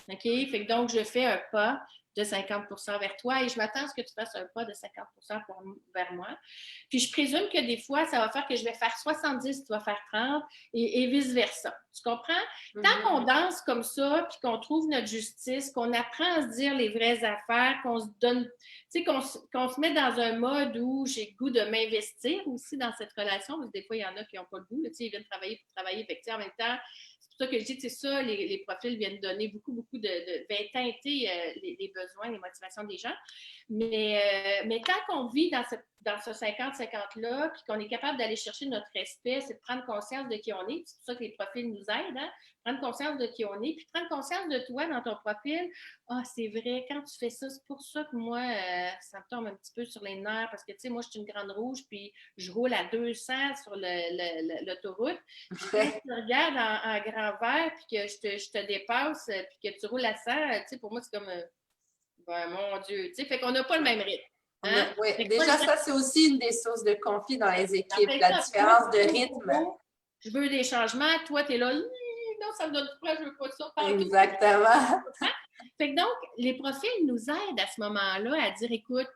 OK? Fait que donc, je fais un pas de 50 vers toi et je m'attends à ce que tu fasses un pas de 50 vers moi. Puis, je présume que des fois, ça va faire que je vais faire 70, tu vas faire 30 et vice-versa. Tu comprends? Tant qu'on danse comme ça, puis qu'on trouve notre justice, qu'on apprend à se dire les vraies affaires, qu'on se donne, tu sais, qu'on se met dans un mode où j'ai le goût de m'investir aussi dans cette relation, parce que des fois, il y en a qui n'ont pas le goût, tu sais, ils viennent travailler pour travailler, fait que, en même temps, c'est pour ça que je dis, c'est ça, les profils viennent donner beaucoup viennent teinter les besoins, les motivations des gens. Mais tant qu'on vit dans ce 50-50-là, puis qu'on est capable d'aller chercher notre respect, c'est de prendre conscience de qui on est. C'est pour ça que les profils nous aident, hein? Prendre conscience de qui on est, puis prendre conscience de toi dans ton profil. Ah, c'est vrai, quand tu fais ça, c'est pour ça que moi, ça me tombe un petit peu sur les nerfs, parce que, tu sais, moi, je suis une grande rouge, puis je roule à 200 sur l'autoroute. Puis quand tu regardes en grand vert, puis que je te dépasse, puis que tu roules à 100, tu sais, pour moi, c'est comme, mon Dieu, tu sais, fait qu'on n'a pas le même rythme. Hein? Oui, déjà, ça, c'est aussi une des sources de conflit dans les équipes, la différence de rythme. Je veux des changements, toi, tu es là, non, ça me donne froid, je veux pas ça. Exactement. Fait que donc, les profils nous aident à ce moment-là à dire, écoute,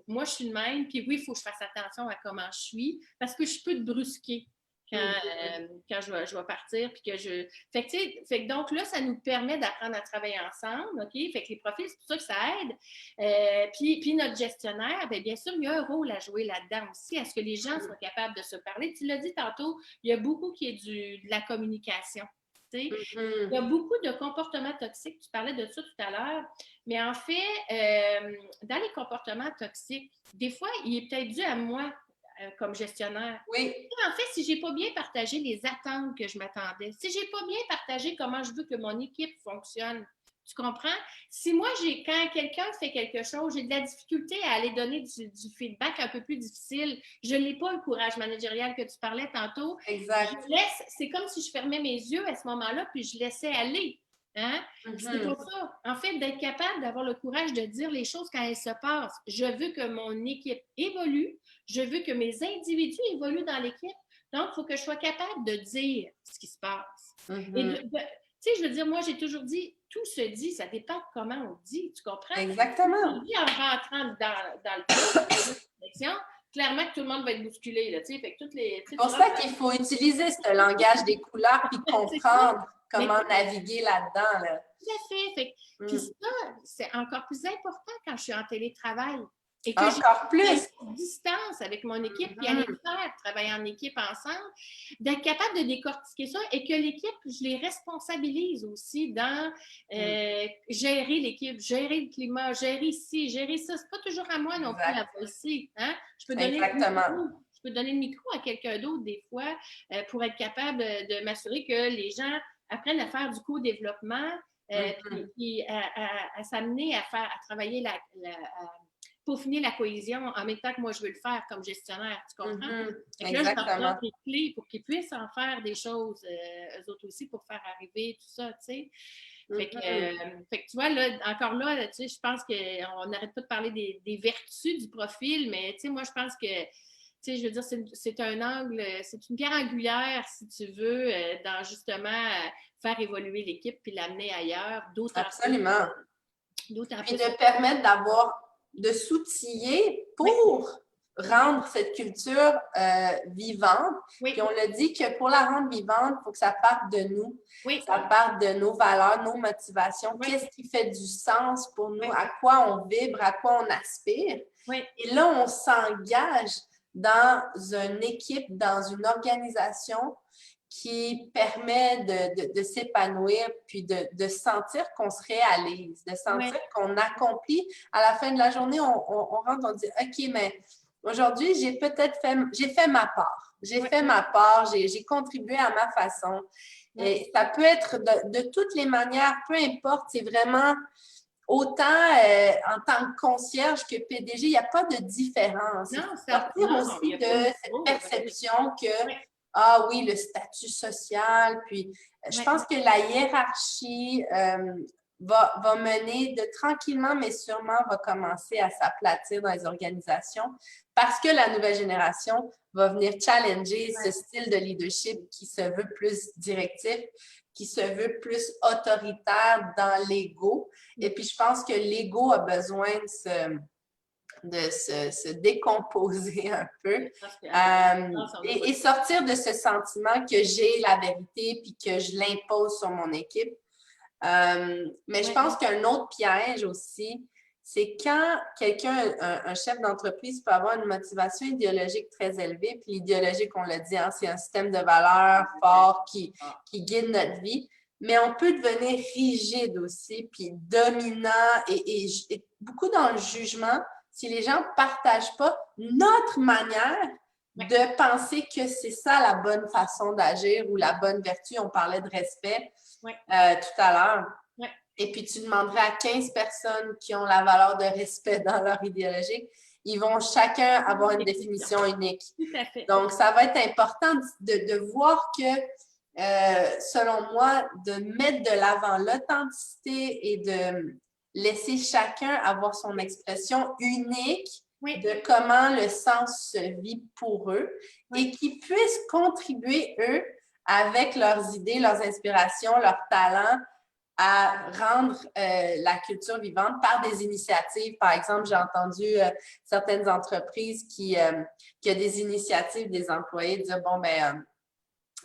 moi, je suis le même, puis oui, il faut que je fasse attention à comment je suis, parce que je peux te brusquer quand je vais partir, puis que je... Fait que donc là, ça nous permet d'apprendre à travailler ensemble, OK? Fait que les profils, c'est pour ça que ça aide. Puis notre gestionnaire, bien sûr, il y a un rôle à jouer là-dedans aussi, à ce que les gens soient capables de se parler. Tu l'as dit tantôt, il y a beaucoup qui est de la communication. Il y a beaucoup de comportements toxiques. Tu parlais de ça tout à l'heure. Mais en fait, dans les comportements toxiques, des fois, il est peut-être dû à moi comme gestionnaire. Oui. En fait, si je n'ai pas bien partagé les attentes que je m'attendais, si je n'ai pas bien partagé comment je veux que mon équipe fonctionne, tu comprends? Si moi, quand quelqu'un fait quelque chose, j'ai de la difficulté à aller donner du feedback un peu plus difficile, je n'ai pas le courage managérial que tu parlais tantôt. Exact. C'est comme si je fermais mes yeux à ce moment-là, puis je laissais aller. Hein? C'est pour ça, en fait, d'être capable d'avoir le courage de dire les choses quand elles se passent. Je veux que mon équipe évolue, je veux que mes individus évoluent dans l'équipe. Donc, il faut que je sois capable de dire ce qui se passe. Et tu sais, je veux dire, moi, j'ai toujours dit, tout se dit, ça dépend de comment on dit, tu comprends? Exactement. On dit en rentrant dans le temps, clairement que tout le monde va être bousculé, là, tu sais, fait que toutes les... C'est pour ça qu'il faut utiliser ce langage des couleurs puis comprendre comment naviguer là-dedans, là. Tout à fait. Puis ça, c'est encore plus important quand je suis en télétravail. Et que encore plus une distance avec mon équipe, puis aller faire travailler en équipe ensemble, d'être capable de décortiquer ça et que l'équipe, je les responsabilise aussi dans gérer l'équipe, gérer le climat, gérer ci, gérer ça. C'est pas toujours à moi non plus à bosser. Hein? Je peux donner le micro à quelqu'un d'autre des fois pour être capable de m'assurer que les gens apprennent à faire du co-développement, puis à s'amener à travailler peaufiner la cohésion en même temps que moi, je veux le faire comme gestionnaire. Tu comprends? Et là, je leur donne des clés pour qu'ils puissent en faire des choses, eux autres aussi, pour faire arriver tout ça, tu sais. Fait que tu vois, là, encore là, tu sais, je pense qu'on n'arrête pas de parler des vertus du profil, mais tu sais, moi, je pense que, tu sais, je veux dire, c'est un angle, c'est une pierre angulaire, si tu veux, dans justement faire évoluer l'équipe puis l'amener ailleurs. Absolument. Puis de permettre de s'outiller pour rendre cette culture vivante. Oui. Puis on l'a dit que pour la rendre vivante, il faut que ça parte de nous. Oui. Ça parte de nos valeurs, nos motivations. Oui. Qu'est-ce qui fait du sens pour nous? Oui. À quoi on vibre? À quoi on aspire? Oui. Et là, on s'engage dans une équipe, dans une organisation qui permet de s'épanouir, puis de sentir qu'on se réalise, de sentir qu'on accomplit. À la fin de la journée, on rentre, on dit « OK, mais aujourd'hui, j'ai fait ma part. J'ai fait ma part, j'ai contribué à ma façon. » Et ça peut être de toutes les manières, peu importe, c'est vraiment autant en tant que concierge que PDG, il n'y a pas de différence. Non, sortir aussi de cette perception que ah oui, le statut social, puis je pense que la hiérarchie va mener tranquillement, mais sûrement va commencer à s'aplatir dans les organisations parce que la nouvelle génération va venir challenger ce style de leadership qui se veut plus directif, qui se veut plus autoritaire dans l'ego. Et puis, je pense que l'ego a besoin de se décomposer un peu et sortir de ce sentiment que j'ai la vérité puis que je l'impose sur mon équipe. Mais je pense qu'un autre piège aussi, c'est quand quelqu'un, un chef d'entreprise peut avoir une motivation idéologique très élevée, puis l'idéologique, on l'a dit, hein, c'est un système de valeurs fort qui guide notre vie, mais on peut devenir rigide aussi, puis dominant et beaucoup dans le jugement si les gens ne partagent pas notre manière de penser que c'est ça la bonne façon d'agir ou la bonne vertu. On parlait de respect tout à l'heure. Et puis, tu demanderais à 15 personnes qui ont la valeur de respect dans leur idéologie, ils vont chacun avoir une définition unique. Tout à fait. Donc, ça va être important de voir que, selon moi, de mettre de l'avant l'authenticité et de laisser chacun avoir son expression unique de comment le sens se vit pour eux et qu'ils puissent contribuer, eux, avec leurs idées, leurs inspirations, leurs talents, à rendre la culture vivante par des initiatives. Par exemple, j'ai entendu certaines entreprises qui ont des initiatives des employés dire, bon, ben,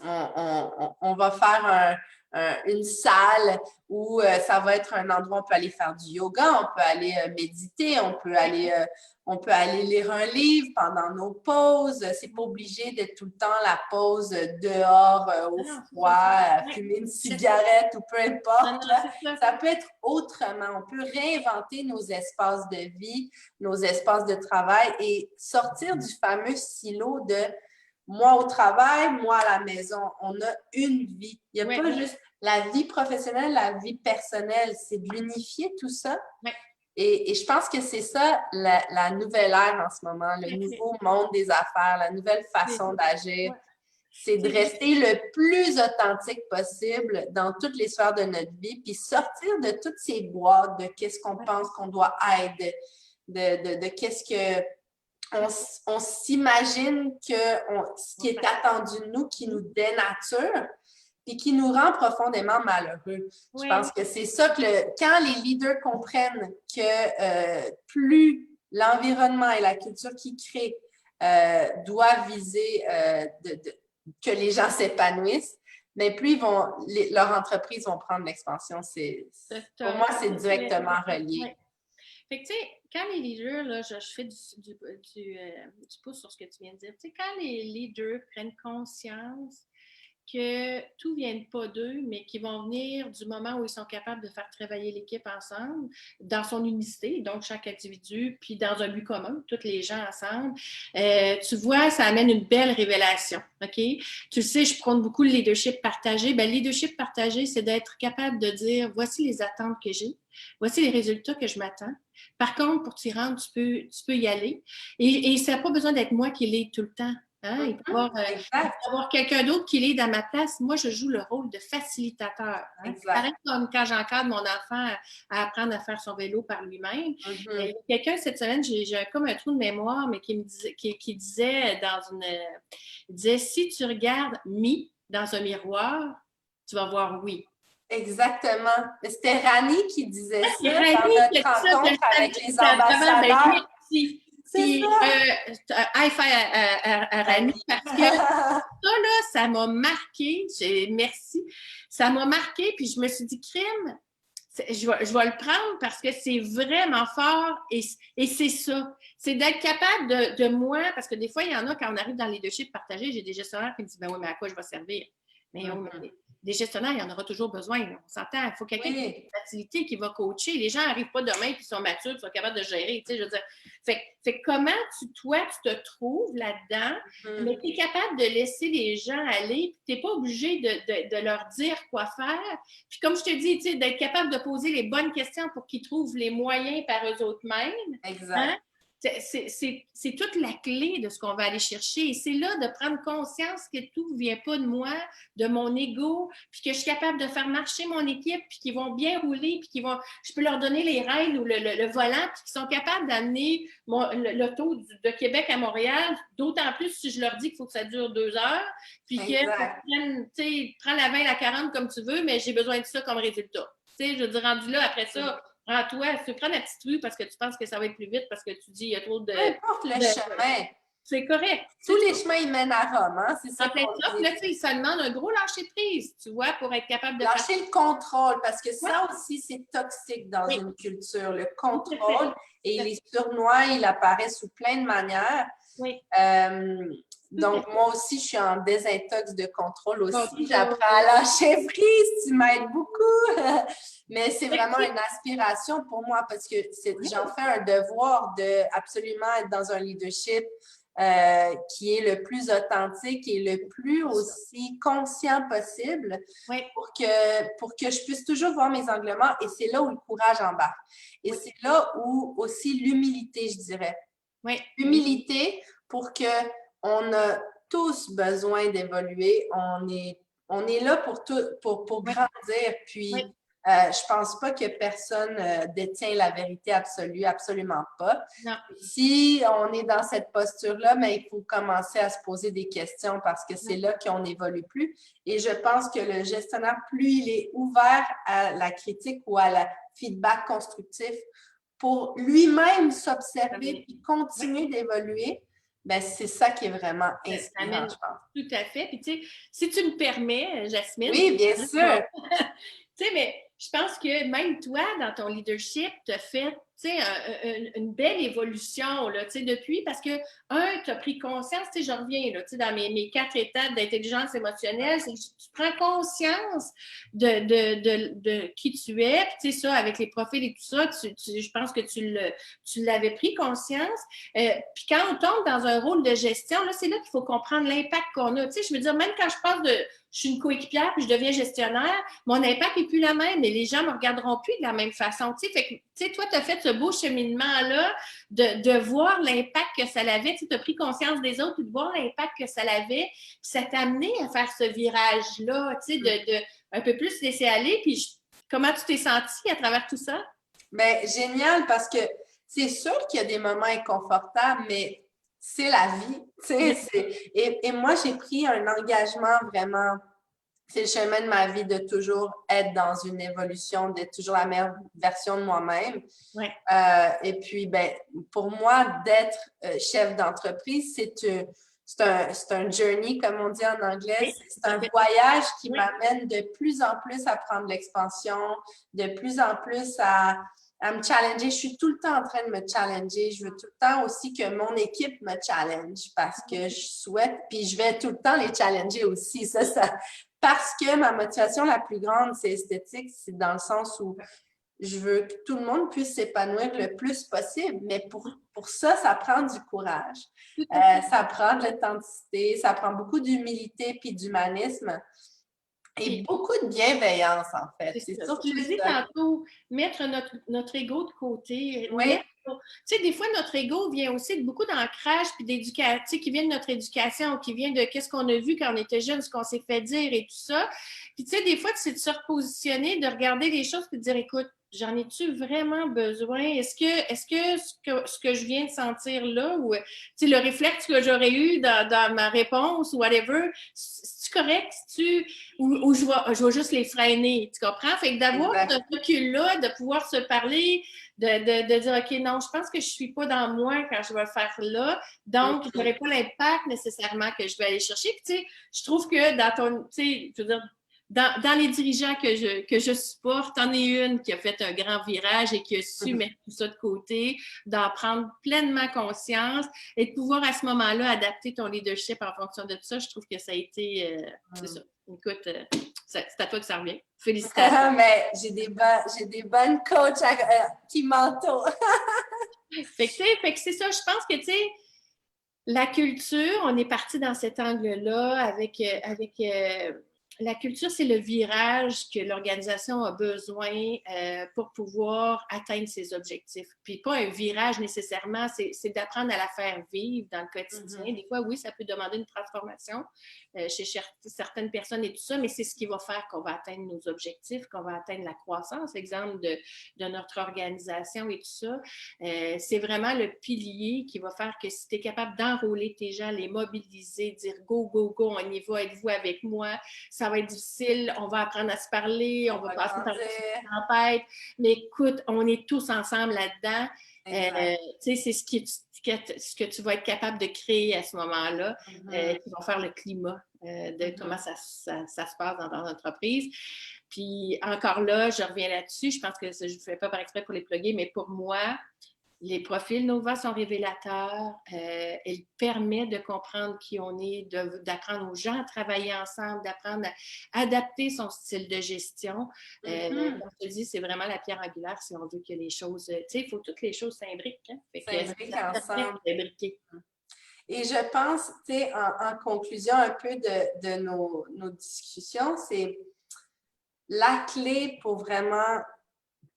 on va faire une salle où ça va être un endroit où on peut aller faire du yoga, on peut aller méditer, on peut aller lire un livre pendant nos pauses. C'est pas obligé d'être tout le temps la pause dehors au froid, fumer une cigarette ou peu importe. Ça peut être autrement. On peut réinventer nos espaces de vie, nos espaces de travail et sortir du fameux silo de moi au travail, moi à la maison. On a une vie. Il n'y a pas juste la vie professionnelle, la vie personnelle. C'est de l'unifier tout ça. Et je pense que c'est ça la nouvelle ère en ce moment, le nouveau monde des affaires, la nouvelle façon d'agir. C'est de rester le plus authentique possible dans toutes les sphères de notre vie, puis sortir de toutes ces boîtes de qu'est-ce qu'on pense qu'on doit être, de qu'est-ce que on s'imagine que ce qui est attendu de nous, qui nous dénature, et qui nous rend profondément malheureux. Je pense que c'est ça que quand les leaders comprennent que plus l'environnement et la culture qu'ils créent doivent viser que les gens s'épanouissent, mais plus leurs entreprises vont prendre l'expansion. Pour moi, c'est directement relié. Fait que, tu sais, quand les leaders, là, je fais du pouce sur ce que tu viens de dire, tu sais, quand les leaders prennent conscience que tout ne vient pas d'eux, mais qui vont venir du moment où ils sont capables de faire travailler l'équipe ensemble, dans son unicité, donc chaque individu, puis dans un but commun, tous les gens ensemble. Tu vois, ça amène une belle révélation, OK? Tu le sais, je prône beaucoup le leadership partagé. Bien, le leadership partagé, c'est d'être capable de dire, voici les attentes que j'ai, voici les résultats que je m'attends. Par contre, pour t'y rendre, tu peux y aller. Et ça n'a pas besoin d'être moi qui l'ai tout le temps. Hein? Il peut y avoir quelqu'un d'autre qui l'est dans ma place. Moi, je joue le rôle de facilitateur. Hein? Pareil comme quand j'encadre mon enfant à apprendre à faire son vélo par lui-même. Quelqu'un, cette semaine, j'ai comme un trou de mémoire, mais qui disait il disait, si tu regardes mi dans un miroir, tu vas voir oui. Exactement. C'était Rani qui disait ça dans notre rencontre avec les ambassadeurs. Puis, high five à Rani, parce que ça, là, ça m'a marqué. Merci. Ça m'a marqué, puis je me suis dit, crime, je vais le prendre parce que c'est vraiment fort et c'est ça. C'est d'être capable de moi, parce que des fois, il y en a, quand on arrive dans le leadership partagé, j'ai des gestionnaires qui me disent, ben oui, mais à quoi je vais servir? Mais des gestionnaires, il y en aura toujours besoin. Là. On s'entend. Il faut quelqu'un qui a une facilité, qui va coacher. Les gens n'arrivent pas demain, puis ils sont matures, puis sont capables de gérer. Je veux dire. Fait comment toi, tu te trouves là-dedans, mais tu es capable de laisser les gens aller, puis tu n'es pas obligé de leur dire quoi faire. Puis comme je te dis, d'être capable de poser les bonnes questions pour qu'ils trouvent les moyens par eux-mêmes. Exact. Hein? C'est toute la clé de ce qu'on va aller chercher. Et c'est là de prendre conscience que tout ne vient pas de moi, de mon ego, puis que je suis capable de faire marcher mon équipe, puis qu'ils vont bien rouler, puis je peux leur donner les rênes ou le volant, puis qu'ils sont capables d'amener l'auto de Québec à Montréal, d'autant plus si je leur dis qu'il faut que ça dure 2 heures, puis que prends la 20, la 40 comme tu veux, mais j'ai besoin de ça comme résultat. Je veux dire, rendu là, après ça, prends-toi, tu prends la petite rue parce que tu penses que ça va être plus vite parce que tu dis il y a trop de... Peu importe le chemin. C'est correct. Tous les chemins, ils mènent à Rome, hein? C'est ça qu'on dit. Là, ça demande un gros lâcher-prise, tu vois, pour être capable de... Lâcher le contrôle, parce que ça aussi, c'est toxique dans une culture, le contrôle. Et les surnois, il apparaît sous plein de manières. Oui. Donc, moi aussi, je suis en désintox de contrôle aussi. J'apprends à lâcher prise, tu m'aides beaucoup. Mais c'est vraiment une aspiration pour moi parce que j'en fais un devoir de absolument être dans un leadership qui est le plus authentique et le plus aussi conscient possible pour que je puisse toujours voir mes angles morts. Et c'est là où le courage embarque. Et c'est là où aussi l'humilité, je dirais. L'humilité pour que on a tous besoin d'évoluer. On est là pour grandir. Puis, je pense pas que personne détient la vérité absolue, absolument pas. Non. Si on est dans cette posture-là, mais il faut commencer à se poser des questions parce que c'est là qu'on n'évolue plus. Et je pense que le gestionnaire, plus il est ouvert à la critique ou à la feedback constructif pour lui-même s'observer et continuer d'évoluer, ben, c'est ça qui est vraiment inspirant, je pense. Tout à fait. Puis, tu sais, si tu me permets, Jasmine. Oui, bien sûr. Tu sais, mais je pense que même toi, dans ton leadership, tu as fait une belle évolution là, depuis, parce que, tu as pris conscience, je reviens là, dans mes 4 étapes d'intelligence émotionnelle, c'est que tu prends conscience de qui tu es, puis ça, avec les profils et tout ça, je pense que tu l'avais pris conscience. Puis quand on tombe dans un rôle de gestion, là, c'est là qu'il faut comprendre l'impact qu'on a. Je veux dire, même quand je passe je suis une coéquipière puis je deviens gestionnaire, mon impact n'est plus le même et les gens ne me regarderont plus de la même façon. Fait que, toi, tu as fait ce beau cheminement-là de voir l'impact que ça avait. Tu as pris conscience des autres et de voir l'impact que ça avait. Puis ça t'a amené à faire ce virage-là, de un peu plus laisser aller. Puis comment tu t'es sentie à travers tout ça? Bien, génial, parce que c'est sûr qu'il y a des moments inconfortables, mais c'est la vie. Et moi, j'ai pris un engagement vraiment, c'est le chemin de ma vie de toujours être dans une évolution, d'être toujours la meilleure version de moi-même. Et puis, ben, pour moi, d'être chef d'entreprise, c'est un journey, comme on dit en anglais. C'est un voyage qui m'amène de plus en plus à prendre l'expansion, de plus en plus à me challenger. Je suis tout le temps en train de me challenger. Je veux tout le temps aussi que mon équipe me challenge parce que je souhaite, puis je vais tout le temps les challenger aussi. Parce que ma motivation la plus grande, c'est esthétique. C'est dans le sens où je veux que tout le monde puisse s'épanouir le plus possible. Mais pour ça, ça prend du courage. Ça prend de l'authenticité, ça prend beaucoup d'humilité puis d'humanisme. Et beaucoup de bienveillance, en fait. C'est surtout je disais tantôt, mettre notre ego de côté. Oui. Tu sais, des fois, notre ego vient aussi de beaucoup d'ancrage puis d'éducation, qui vient de notre éducation, qui vient de qu'est-ce qu'on a vu quand on était jeune, ce qu'on s'est fait dire et tout ça. Puis, tu sais, des fois, c'est de se repositionner, de regarder les choses puis de dire, écoute, j'en ai-tu vraiment besoin? Est-ce que ce que je viens de sentir là, ou le réflexe que j'aurais eu dans ma réponse ou whatever, c'est correct? Ou je vais juste les freiner, tu comprends? Fait que d'avoir ce recul-là, de pouvoir se parler, de dire, OK, non, je pense que je ne suis pas dans moi quand je vais faire là, donc je n'aurai pas l'impact nécessairement que je vais aller chercher. Puis, tu sais, je trouve que dans ton, tu sais, je veux dire, dans les dirigeants que je supporte, t'en es une qui a fait un grand virage et qui a su mettre tout ça de côté, d'en prendre pleinement conscience et de pouvoir à ce moment-là adapter ton leadership en fonction de tout ça. Je trouve que ça a été, c'est ça. Écoute, c'est à toi que ça revient. Félicitations. Mais j'ai des bonnes coachs qui m'entourent. Fait que c'est ça, je pense que, tu sais, la culture, on est parti dans cet angle-là avec la culture, c'est le virage que l'organisation a besoin pour pouvoir atteindre ses objectifs. Puis pas un virage nécessairement, c'est d'apprendre à la faire vivre dans le quotidien. Des fois, oui, ça peut demander une transformation chez certaines personnes et tout ça, mais c'est ce qui va faire qu'on va atteindre nos objectifs, qu'on va atteindre la croissance, exemple de notre organisation et tout ça. C'est vraiment le pilier qui va faire que si tu es capable d'enrôler tes gens, les mobiliser, dire go, go, go, on y va, êtes-vous avec moi? Ça va être difficile, on va apprendre à se parler, on va passer par une tempête, mais écoute, on est tous ensemble là-dedans. C'est ce que tu vas être capable de créer à ce moment-là, qui va faire le climat de comment ça se passe dans l'entreprise. Puis encore là, je reviens là-dessus, je pense que je ne fais pas par exprès pour les plugger, mais pour moi, les profils Nova sont révélateurs. Ils permettent de comprendre qui on est, d'apprendre aux gens à travailler ensemble, d'apprendre à adapter son style de gestion. Comme je te dis, c'est vraiment la pierre angulaire si on veut que les choses... Tu sais, il faut que toutes les choses s'imbriquent. Hein? S'imbriquent ensemble. Et je pense, tu sais, en conclusion un peu de nos discussions, c'est la clé pour vraiment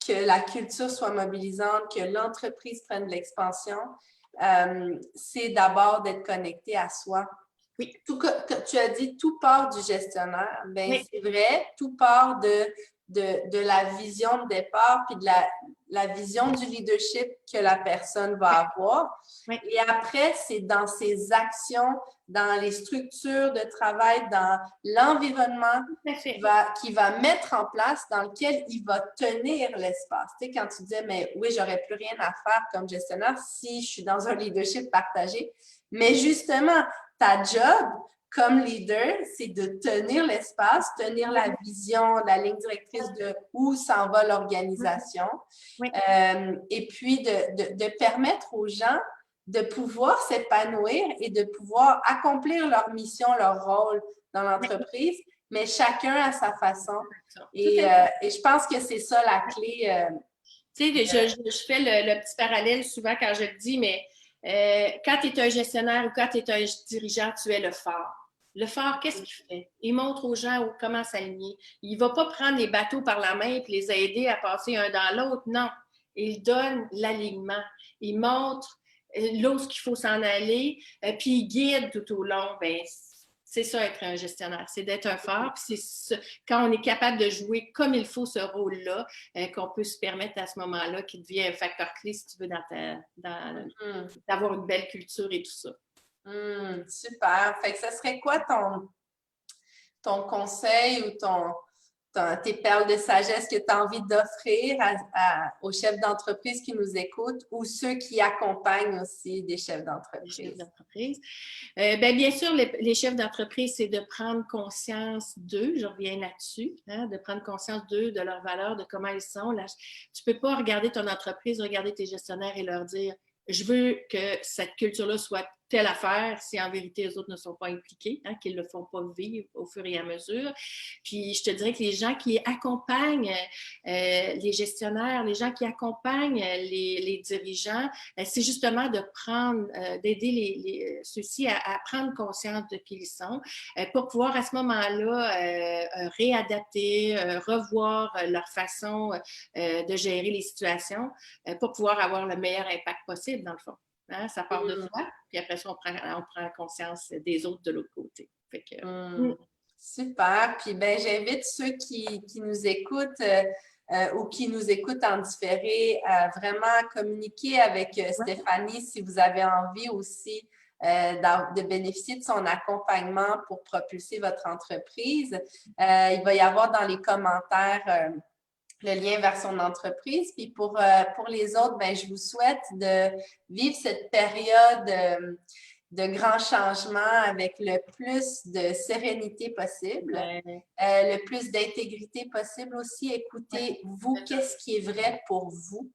que la culture soit mobilisante, que l'entreprise prenne de l'expansion, c'est d'abord d'être connecté à soi. Oui. Tout que tu as dit, tout part du gestionnaire. Ben, oui. C'est vrai, tout part de la vision de départ puis de la vision du leadership que la personne va avoir. Oui. Et après, c'est dans ses actions, dans les structures de travail, dans l'environnement qu'il va mettre en place, dans lequel il va tenir l'espace. Tu sais, quand tu disais, mais oui, j'aurais plus rien à faire comme gestionnaire si je suis dans un leadership partagé. Mais justement, ta job comme leader, c'est de tenir l'espace, tenir la vision, la ligne directrice de où s'en va l'organisation. Oui. Et puis de permettre aux gens de pouvoir s'épanouir et de pouvoir accomplir leur mission, leur rôle dans l'entreprise, mais chacun à sa façon. Et je pense que c'est ça la clé. Tu sais, je fais le petit parallèle souvent quand je le dis, mais quand tu es un gestionnaire ou quand tu es un dirigeant, tu es le phare. Le phare, qu'est-ce qu'il fait? Il montre aux gens comment s'aligner. Il ne va pas prendre les bateaux par la main et les aider à passer un dans l'autre. Non. Il donne l'alignement. Il montre l'eau qu'il faut s'en aller, puis il guide tout au long. Ben, c'est ça, être un gestionnaire. C'est d'être un phare. Puis c'est quand on est capable de jouer comme il faut ce rôle-là, qu'on peut se permettre à ce moment-là, qui devient un facteur clé, si tu veux, d'avoir une belle culture et tout ça. Super. Fait que ce serait quoi ton conseil ou tes perles de sagesse que tu as envie d'offrir aux chefs d'entreprise qui nous écoutent ou ceux qui accompagnent aussi des chefs d'entreprise? Bien sûr, les chefs d'entreprise, c'est de prendre conscience d'eux, je reviens là-dessus, hein, de prendre conscience d'eux, de leurs valeurs, de comment ils sont. Là, tu ne peux pas regarder ton entreprise, regarder tes gestionnaires et leur dire « Je veux que cette culture-là soit telle affaire si en vérité les autres ne sont pas impliqués, hein, qu'ils ne le font pas vivre au fur et à mesure. » Puis je te dirais que les gens qui accompagnent les gestionnaires, les gens qui accompagnent les dirigeants, c'est justement de prendre, d'aider ceux-ci à prendre conscience de qui ils sont pour pouvoir à ce moment-là réadapter, revoir leur façon de gérer les situations pour pouvoir avoir le meilleur impact possible dans le fond. Hein, ça part de soi, puis après ça, on prend conscience des autres de l'autre côté. Fait que, Super. Puis j'invite ceux qui nous écoutent ou qui nous écoutent en différé à vraiment communiquer avec Stéphanie si vous avez envie aussi de bénéficier de son accompagnement pour propulser votre entreprise. Il va y avoir dans les commentaires le lien vers son entreprise. Puis pour les autres, je vous souhaite de vivre cette période de grands changements avec le plus de sérénité possible, le plus d'intégrité possible aussi. Écoutez, vous, qu'est-ce qui est vrai pour vous,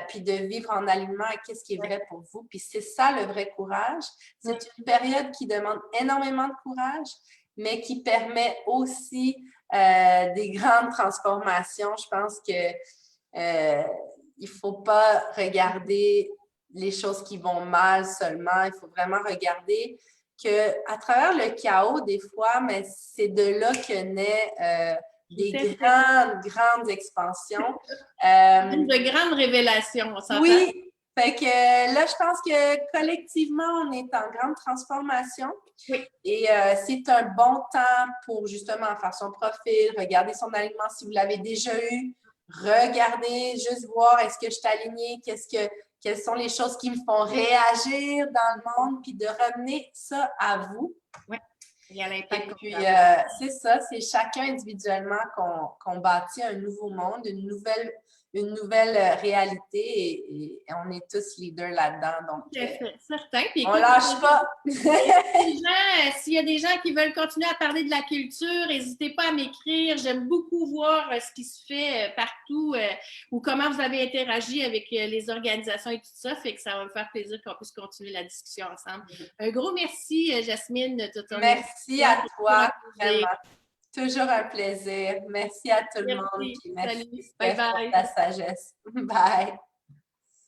puis de vivre en alignement avec qu'est-ce qui est vrai pour vous. Puis c'est ça le vrai courage. C'est une période qui demande énormément de courage, mais qui permet aussi des grandes transformations. Je pense que il ne faut pas regarder les choses qui vont mal seulement. Il faut vraiment regarder qu'à travers le chaos, des fois, mais c'est de là que naît des grandes expansions. De grandes révélations, on s'entend? Oui, fait que là, je pense que collectivement, on est en grande transformation. Oui. Et c'est un bon temps pour justement faire son profil, regarder son alignement si vous l'avez déjà eu, regardez, juste voir est-ce que je suis alignée, quelles sont les choses qui me font réagir dans le monde, puis de ramener ça à vous. Oui. Et puis, c'est ça, c'est chacun individuellement qu'on bâtit un nouveau monde, une nouvelle réalité et on est tous leaders là-dedans. Donc, certain. Puis, on lâche pas. S'il y a des gens qui veulent continuer à parler de la culture, n'hésitez pas à m'écrire. J'aime beaucoup voir ce qui se fait partout ou comment vous avez interagi avec les organisations et tout ça. Fait que ça va me faire plaisir qu'on puisse continuer la discussion ensemble. Un gros merci, Jasmine, de ton Merci à toi, vraiment. Toujours un plaisir. Merci à tout le monde. Merci. Merci Salut. Bye bye. pour ta sagesse. Bye.